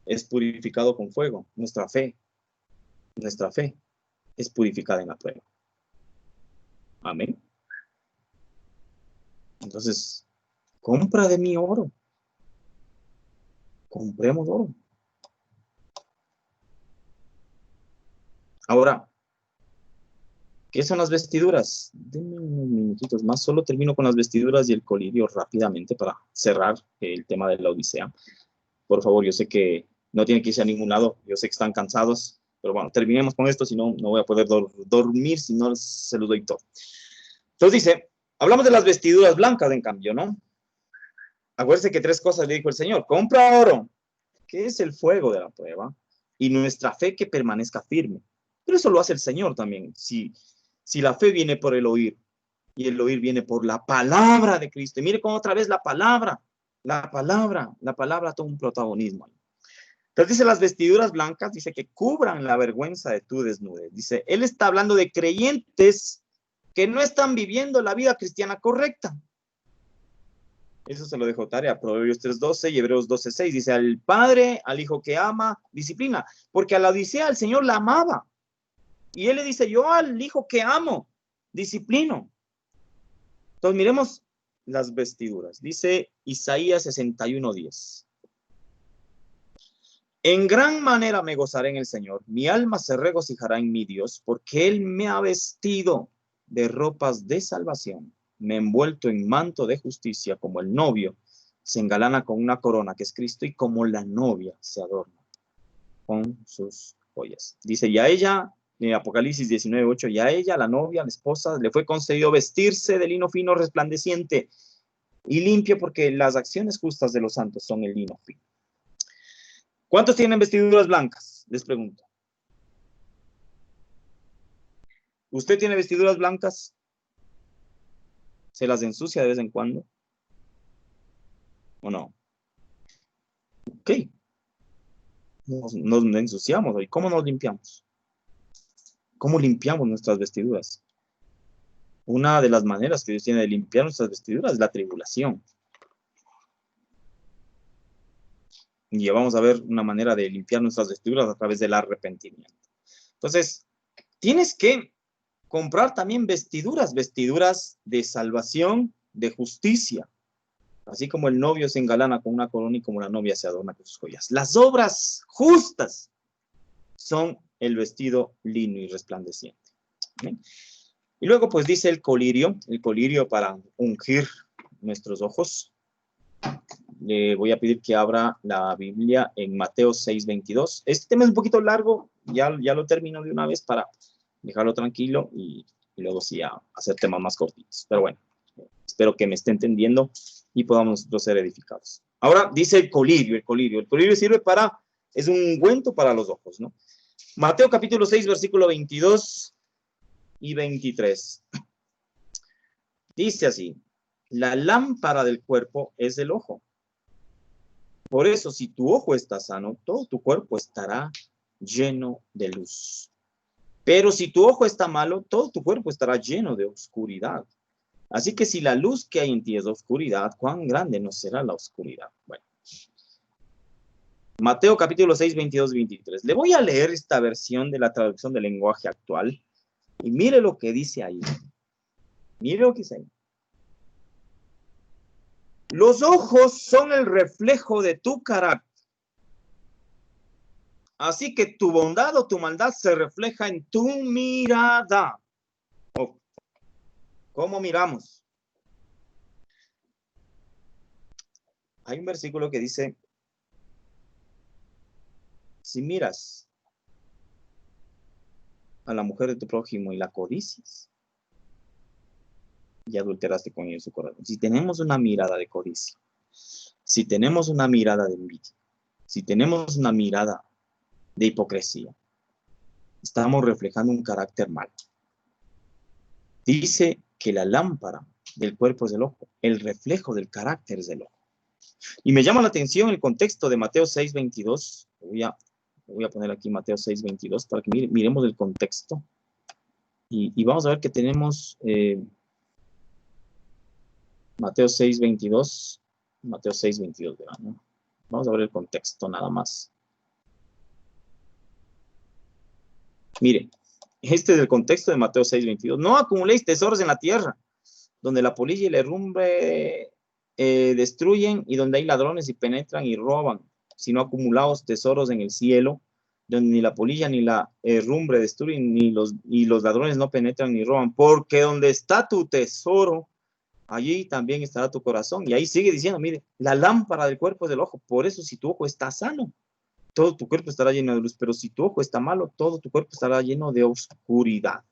es purificado con fuego, nuestra fe es purificada en la prueba. Amén. Entonces, compra de mí oro. Compremos oro. Ahora, ¿qué son las vestiduras? Denme unos minutitos más. Solo termino con las vestiduras y el colirio rápidamente para cerrar el tema de la Odisea. Por favor, yo sé que no tienen que irse a ningún lado. Yo sé que están cansados. Pero bueno, terminemos con esto. Si no, no voy a poder dormir si no se los doy todo. Entonces dice, hablamos de las vestiduras blancas, en cambio, ¿no? Acuérdense que 3 cosas le dijo el Señor. Compra oro, que es el fuego de la prueba, y nuestra fe que permanezca firme. Pero eso lo hace el Señor también. Si la fe viene por el oír, Y el oír viene por la palabra de Cristo. Y mire cómo otra vez la palabra toma un protagonismo. Entonces dice las vestiduras blancas, dice que cubran la vergüenza de tu desnudez. Dice, él está hablando de creyentes que no están viviendo la vida cristiana correcta. Eso se lo dejó tarea, Proverbios 3:12 y Hebreos 12:6. Dice, al padre, al hijo que ama, disciplina. Porque a la Odisea el Señor la amaba. Y él le dice, yo al hijo que amo, disciplino. Entonces miremos las vestiduras. Dice Isaías 61:10. En gran manera me gozaré en el Señor. Mi alma se regocijará en mi Dios, porque Él me ha vestido de ropas de salvación. Me ha envuelto en manto de justicia, como el novio se engalana con una corona que es Cristo, y como la novia se adorna con sus joyas. Dice, y a ella, en Apocalipsis 19:8, y a ella, la novia, la esposa, le fue concedido vestirse de lino fino, resplandeciente y limpio, porque las acciones justas de los santos son el lino fino. ¿Cuántos tienen vestiduras blancas? Les pregunto. ¿Usted tiene vestiduras blancas? ¿Se las ensucia de vez en cuando? ¿O no? Ok. Nos ensuciamos hoy. ¿Cómo nos limpiamos? ¿Cómo limpiamos nuestras vestiduras? Una de las maneras que Dios tiene de limpiar nuestras vestiduras es la tribulación. Y vamos a ver una manera de limpiar nuestras vestiduras a través del arrepentimiento. Entonces, tienes que comprar también vestiduras de salvación, de justicia. Así como el novio se engalana con una corona y como la novia se adorna con sus joyas. Las obras justas son el vestido lino y resplandeciente. ¿Bien? Y luego pues dice el colirio para ungir nuestros ojos. Le voy a pedir que abra la Biblia en Mateo 6:22. Este tema es un poquito largo, ya lo termino de una vez para dejarlo tranquilo y luego sí a hacer temas más cortitos. Pero bueno, espero que me esté entendiendo y podamos ser edificados. Ahora dice el colirio. El colirio sirve es un ungüento para los ojos, ¿no? Mateo capítulo 6, versículo 22 y 23. Dice así, la lámpara del cuerpo es el ojo. Por eso, si tu ojo está sano, todo tu cuerpo estará lleno de luz. Pero si tu ojo está malo, todo tu cuerpo estará lleno de oscuridad. Así que si la luz que hay en ti es oscuridad, ¿cuán grande no será la oscuridad? Bueno. Mateo capítulo 6, 22 y 23. Le voy a leer esta versión de la traducción del lenguaje actual. Y mire lo que dice ahí. Mire lo que dice ahí. Los ojos son el reflejo de tu carácter. Así que tu bondad o tu maldad se refleja en tu mirada. Oh, ¿cómo miramos? Hay un versículo que dice, si miras a la mujer de tu prójimo y la codicias, y adulteraste con ella su corazón. Si tenemos una mirada de codicia, si tenemos una mirada de envidia, si tenemos una mirada de hipocresía, estamos reflejando un carácter malo. Dice que la lámpara del cuerpo es el ojo, el reflejo del carácter es el ojo. Y me llama la atención el contexto de Mateo 6:22. Voy a poner aquí Mateo 6:22 para que miremos el contexto. Y vamos a ver que tenemos Mateo 6:22. Mateo 6:22, ¿no? Vamos a ver el contexto nada más. Mire, este es el contexto de Mateo 6:22. No acumuléis tesoros en la tierra, donde la polilla y la herrumbre destruyen y donde hay ladrones y penetran y roban, sino acumulaos tesoros en el cielo, donde ni la polilla ni la herrumbre destruyen, ni los ladrones no penetran ni roban, porque donde está tu tesoro, allí también estará tu corazón. Y ahí sigue diciendo, mire, la lámpara del cuerpo es el ojo. Por eso, si tu ojo está sano, todo tu cuerpo estará lleno de luz. Pero si tu ojo está malo, todo tu cuerpo estará lleno de oscuridad.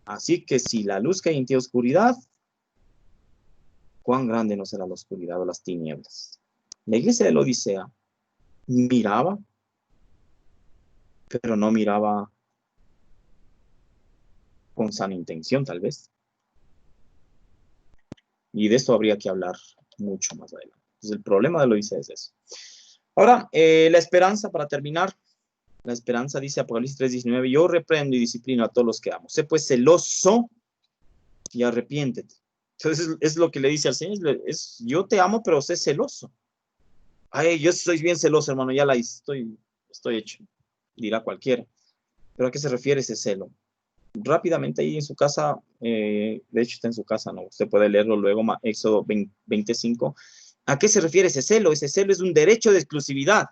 Así que si la luz que hay en ti es oscuridad, ¿cuán grande no será la oscuridad o las tinieblas? La iglesia de la Odisea miraba, pero no miraba con sana intención, tal vez. Y de esto habría que hablar mucho más adelante. Entonces, el problema de la Odisea es eso. Ahora, la esperanza, para terminar. La esperanza, dice Apocalipsis 3:19, yo reprendo y disciplino a todos los que amo. Sé pues celoso y arrepiéntete. Entonces, es lo que le dice al Señor. Yo te amo, pero sé celoso. Ay, yo soy bien celoso, hermano. Ya la estoy hecho. Dirá cualquiera. ¿Pero a qué se refiere ese celo? Rápidamente ahí en su casa, de hecho está en su casa, ¿no? Usted puede leerlo luego, Éxodo 25. ¿A qué se refiere ese celo? Ese celo es un derecho de exclusividad.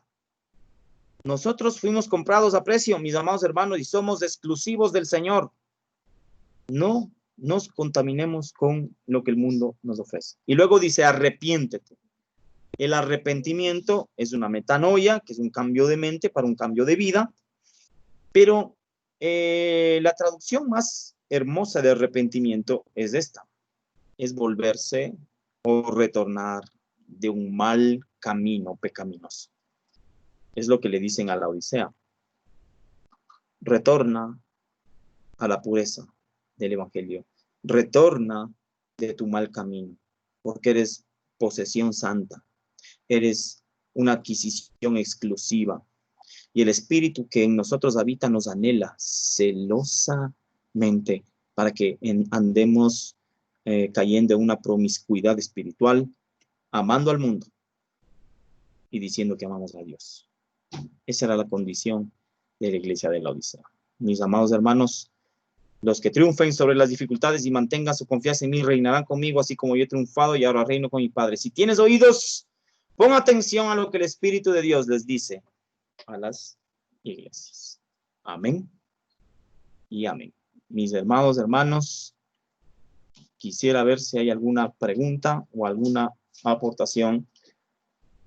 Nosotros fuimos comprados a precio, mis amados hermanos, y somos exclusivos del Señor. No nos contaminemos con lo que el mundo nos ofrece. Y luego dice, arrepiéntete. El arrepentimiento es una metanoia, que es un cambio de mente para un cambio de vida, pero la traducción más hermosa de arrepentimiento es esta, es volverse o retornar de un mal camino pecaminoso. Es lo que le dicen a la Odisea. Retorna a la pureza del Evangelio. Retorna de tu mal camino, porque eres posesión santa. Eres una adquisición exclusiva. Y el Espíritu que en nosotros habita nos anhela celosamente para que andemos cayendo en una promiscuidad espiritual, amando al mundo y diciendo que amamos a Dios. Esa era la condición de la iglesia de la Odisea. Mis amados hermanos, los que triunfen sobre las dificultades y mantengan su confianza en mí reinarán conmigo, así como yo he triunfado y ahora reino con mi Padre. Si tienes oídos, pon atención a lo que el Espíritu de Dios les dice a las iglesias. Amén y amén. Mis hermanos, quisiera ver si hay alguna pregunta o alguna aportación,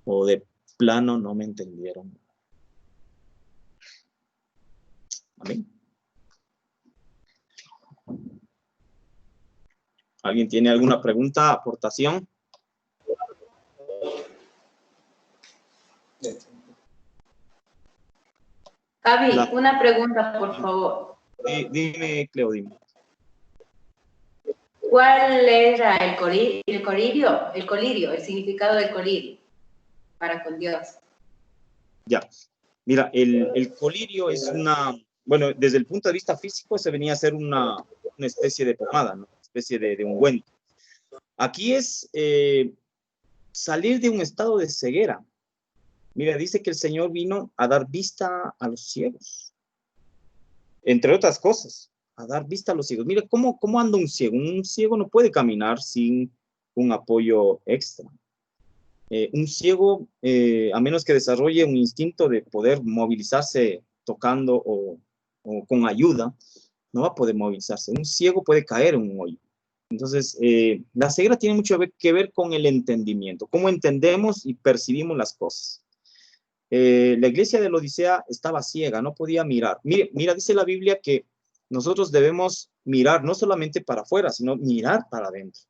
o de plano no me entendieron. Amén. ¿Alguien tiene alguna pregunta, aportación? Javi, una pregunta, por favor. Dime, Cleo, dime. ¿Cuál era el colirio, el significado del colirio para con Dios? Ya, mira, el colirio es bueno, desde el punto de vista físico se venía a ser una especie de pomada, ¿no? Una especie de ungüento. Aquí es salir de un estado de ceguera. Mira, dice que el Señor vino a dar vista a los ciegos, entre otras cosas, a dar vista a los ciegos. Mira, ¿cómo anda un ciego? Un ciego no puede caminar sin un apoyo extra. Un ciego, a menos que desarrolle un instinto de poder movilizarse tocando o con ayuda, no va a poder movilizarse. Un ciego puede caer en un hoyo. Entonces, la ceguera tiene mucho que ver con el entendimiento, cómo entendemos y percibimos las cosas. La iglesia de la Odisea estaba ciega, no podía mirar. Mira, dice la Biblia que nosotros debemos mirar no solamente para afuera, sino mirar para adentro.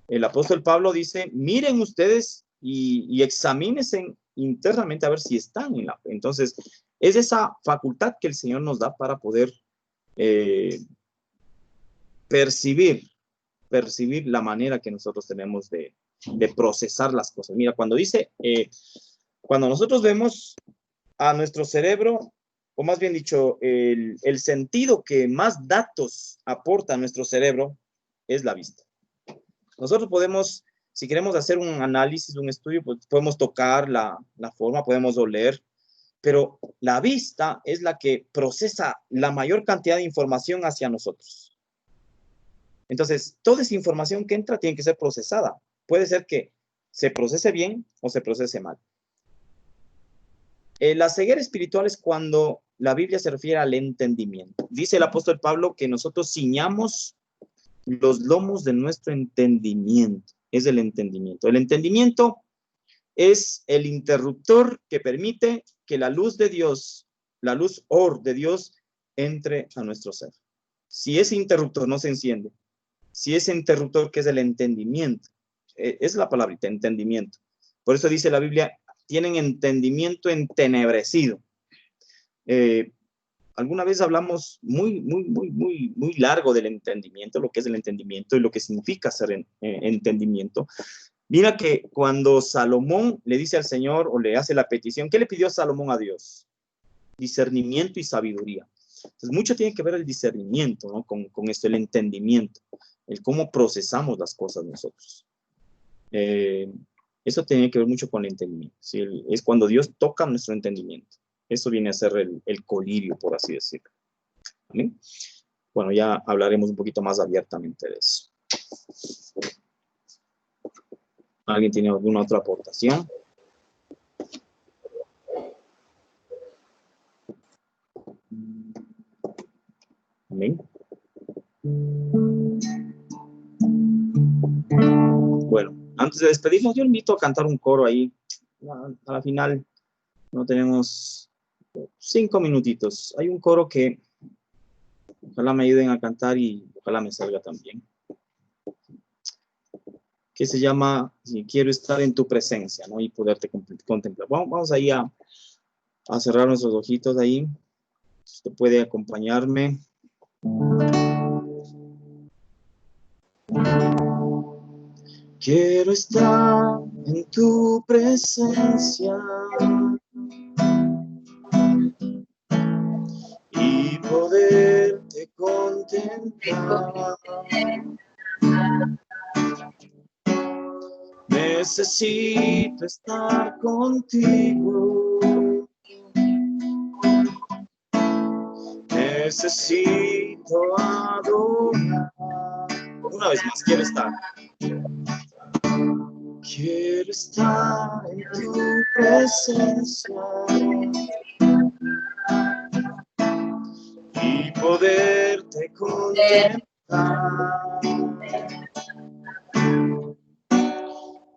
El apóstol Pablo dice, miren ustedes y examínense internamente a ver si están en la fe. Entonces, es esa facultad que el Señor nos da para poder percibir la manera que nosotros tenemos de procesar las cosas. Mira, cuando nosotros vemos a nuestro cerebro, o más bien dicho, el sentido que más datos aporta a nuestro cerebro es la vista. Nosotros podemos, si queremos hacer un análisis, un estudio, pues podemos tocar la forma, podemos oler, pero la vista es la que procesa la mayor cantidad de información hacia nosotros. Entonces, toda esa información que entra tiene que ser procesada. Puede ser que se procese bien o se procese mal. La ceguera espiritual es cuando la Biblia se refiere al entendimiento. Dice el apóstol Pablo que nosotros ciñamos los lomos de nuestro entendimiento. Es el entendimiento. El entendimiento es el interruptor que permite que la luz de Dios, la luz or de Dios, entre a nuestro ser. Si ese interruptor no se enciende, si ese interruptor que es el entendimiento, es la palabrita, entendimiento. Por eso dice la Biblia, tienen entendimiento entenebrecido. alguna vez hablamos muy largo del entendimiento, lo que es el entendimiento y lo que significa ser entendimiento. Mira que cuando Salomón le dice al Señor o le hace la petición, ¿qué le pidió Salomón a Dios? Discernimiento y sabiduría. Entonces, mucho tiene que ver el discernimiento, ¿no? Con esto, el entendimiento, el cómo procesamos las cosas nosotros. Eso tiene que ver mucho con el entendimiento. ¿Sí? Es cuando Dios toca nuestro entendimiento. Eso viene a ser el colirio, por así decirlo. ¿Amén? Bueno, ya hablaremos un poquito más abiertamente de eso. ¿Alguien tiene alguna otra aportación? Amén. Bueno, antes de despedirnos, yo invito a cantar un coro ahí. A la final no tenemos 5 minutitos. Hay un coro que ojalá me ayuden a cantar y ojalá me salga también. Que se llama Quiero estar en tu presencia, ¿no? Y poderte contemplar. Vamos ahí a cerrar nuestros ojitos ahí. Usted puede acompañarme. Quiero estar en tu presencia y poderte contemplar. Necesito estar contigo. Necesito adorar. Una vez más, quiero estar. Quiero estar en tu presencia y poderte contemplar.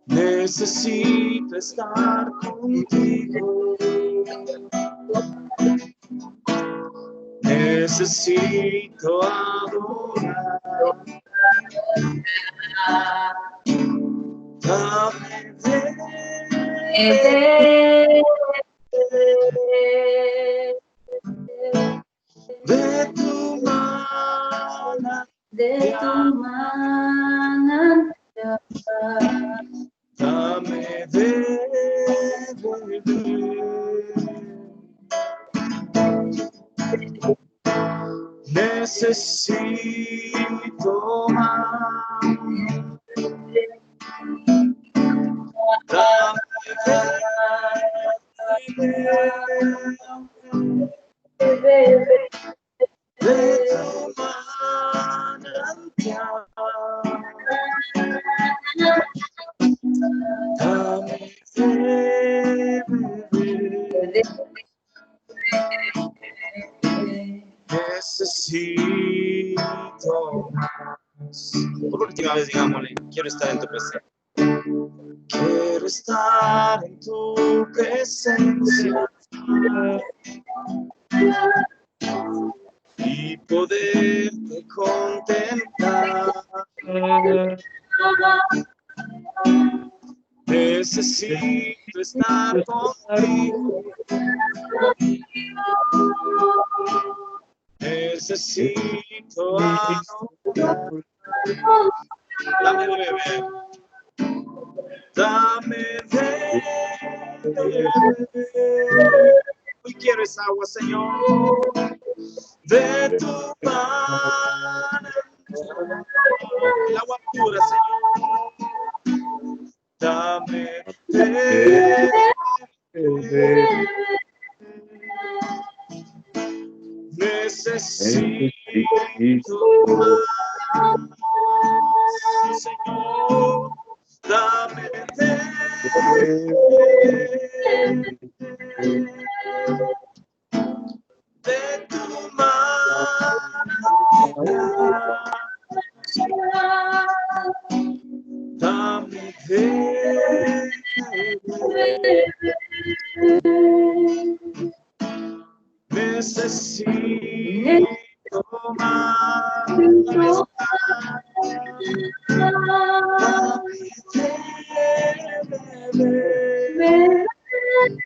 Necesito estar contigo. Necesito adorar. Dame de tu mano, de tu mano. dame de necesito más. Dame de tu manantial. Dame de beber. Necesito más. Por última vez, digámosle, quiero estar en tu presencia. Quiero estar en tu presencia y poderte contemplar. Necesito estar contigo. Necesito adorar. Dame de beber. Dame de beber. Hoy quiero esa agua, Señor, de tu mano. El agua pura, Señor. Dame de beber. Necesito más, Señor. Dame de tu mano. Dame de necesito más.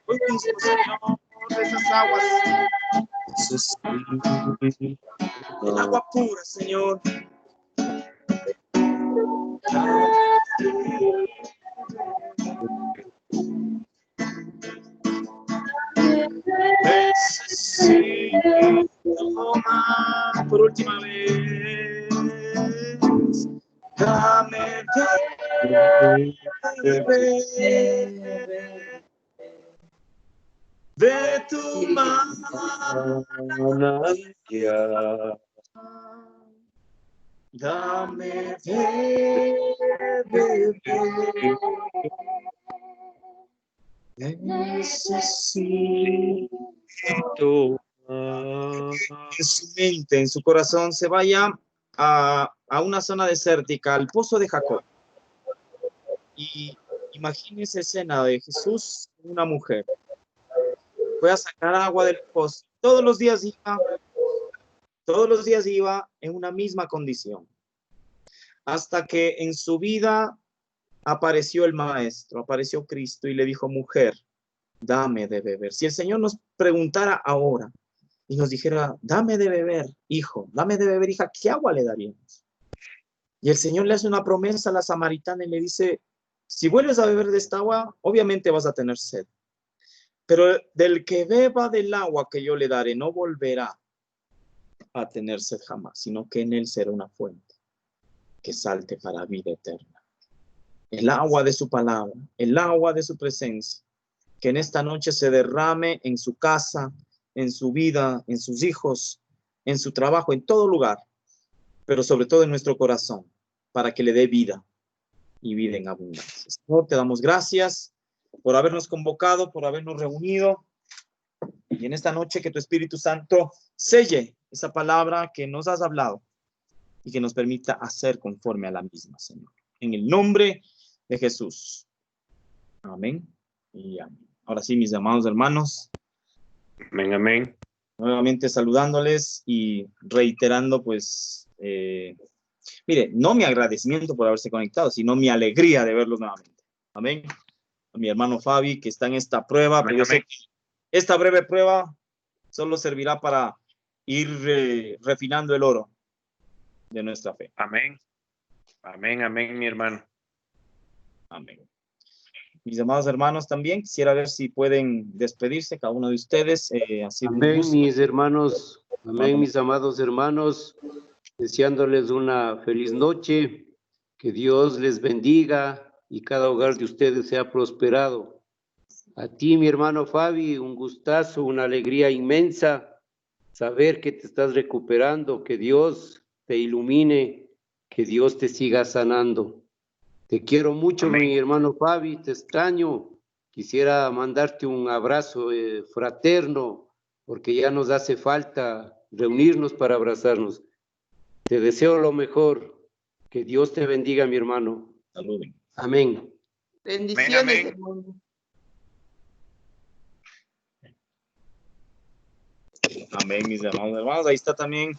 Hoy mismo, Señor, de esas aguas necesito el agua pura, Señor. Necesito más por última vez. Dame de beber de tu mano. Dame de beber. Necesito en su mente, en su corazón, se vaya a una zona desértica, al pozo de Jacob. Y imagine esa escena de Jesús, una mujer. Fue a sacar agua del pozo. Todos los días iba en una misma condición. Hasta que en su vida apareció el Maestro, apareció Cristo y le dijo, mujer, dame de beber. Si el Señor nos preguntara ahora y nos dijera, dame de beber, hijo, dame de beber, hija, ¿qué agua le daríamos? Y el Señor le hace una promesa a la samaritana y le dice, si vuelves a beber de esta agua, obviamente vas a tener sed. Pero del que beba del agua que yo le daré, no volverá a tener sed jamás, sino que en él será una fuente que salte para vida eterna. El agua de su palabra, el agua de su presencia, que en esta noche se derrame en su casa, en su vida, en sus hijos, en su trabajo, en todo lugar, pero sobre todo en nuestro corazón, para que le dé vida y vida en abundancia. Señor, te damos gracias por habernos convocado, por habernos reunido, y en esta noche que tu Espíritu Santo selle esa palabra que nos has hablado y que nos permita hacer conforme a la misma, Señor. En el nombre de Jesús. Amén y amén. Ahora sí, mis amados hermanos. Amén, amén. Nuevamente saludándoles y reiterando, pues, mire, no mi agradecimiento por haberse conectado, sino mi alegría de verlos nuevamente. Amén. A mi hermano Fabi, que está en esta prueba, Amén, pero yo sé que esta breve prueba solo servirá para ir refinando el oro de nuestra fe. Amén. Amén, amén, mi hermano. Amén. Mis amados hermanos también, quisiera ver si pueden despedirse cada uno de ustedes. Así Amén, mis hermanos. Amén, mis amados hermanos. Deseándoles una feliz noche. Que Dios les bendiga y cada hogar de ustedes sea prosperado. A ti, mi hermano Fabi, un gustazo, una alegría inmensa saber que te estás recuperando, que Dios te ilumine, que Dios te siga sanando. Te quiero mucho, Amén. mi hermano Fabi, te extraño. Quisiera mandarte un abrazo fraterno, porque ya nos hace falta reunirnos para abrazarnos. Te deseo lo mejor. Que Dios te bendiga, mi hermano. Saluden. Amén. Bendiciones, Amén. hermano. Amén, mis hermanos. Ahí está también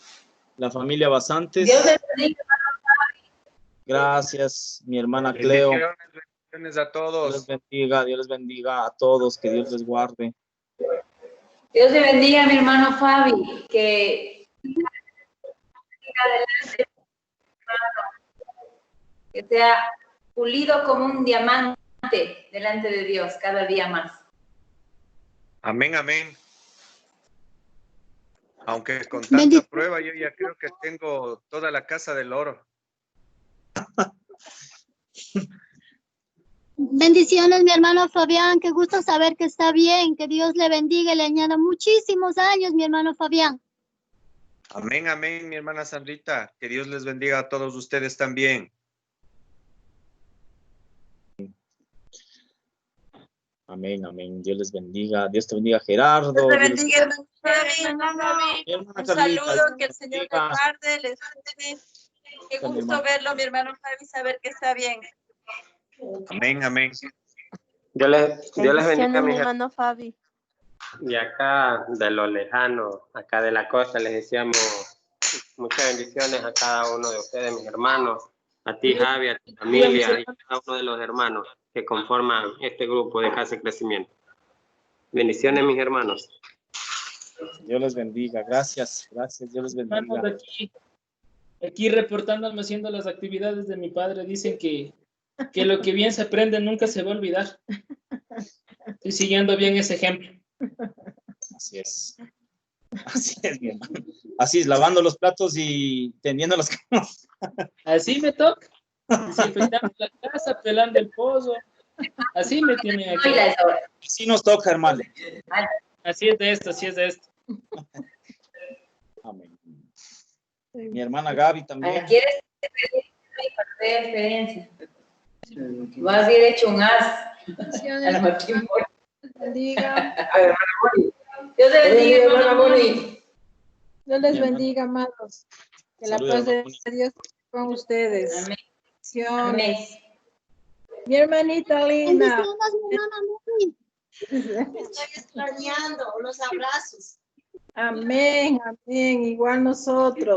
la familia Basantes. Dios les bendiga. Gracias, mi hermana Cleo. Bendiciones a todos. Dios les bendiga a todos, que Dios les guarde. Dios le bendiga a mi hermano Fabi, que siga adelante, que sea pulido como un diamante delante de Dios cada día más. Amén, amén. Aunque con tanta prueba yo ya creo que tengo toda la casa del oro. Bendiciones, mi hermano Fabián. Qué gusto saber que está bien. Que Dios le bendiga y le añada muchísimos años, mi hermano Fabián. Amén, amén, mi hermana Sandrita. Que Dios les bendiga a todos ustedes también. Amén, amén. Dios les bendiga. Dios te bendiga, Gerardo. Dios te Dios les bendiga, hermano Fabi. Mi hermana Un Carlita, saludo, que el Señor le bendiga. guarde, les bendiga. Qué Mi gusto hermano. verlo, mi hermano Fabi, saber que está bien. Amén, amén. Dios les bendiga, Bendiciones, mi mis hermano Fabi. Y acá de lo lejano, acá de la costa, les deseamos muchas bendiciones a cada uno de ustedes, mis hermanos, a ti, Javi, a tu familia y a cada uno de los hermanos que conforman este grupo de Casa de Crecimiento. Bendiciones, mis hermanos. Dios les bendiga. Gracias, gracias. Dios les bendiga. Hermanos, aquí reportándome haciendo las actividades de mi padre, dicen que lo que bien se aprende nunca se va a olvidar. Estoy siguiendo bien ese ejemplo. Así es. Así es, mi hermano. Así es, lavando los platos y tendiendo las camas. Así me toca. Desinfectando la casa, pelando el pozo. Así me tienen aquí. Así nos toca, hermano. Así es de esto, así es de esto. Amén. Mi hermana Gaby también. ¿Quieres experiencia? Vas a ir hecho un as. A lo mejor te importa. Bendiga. Dios te bendiga, hermana Moni. Dios les bendiga, amados. Que la Saludos, paz de hermana. Dios esté con ustedes. Amén. Bendiciones. Mi hermanita linda. Bendiciones, mi hermana Moni. Estoy extrañando los abrazos. Amén, amén. Igual nosotros.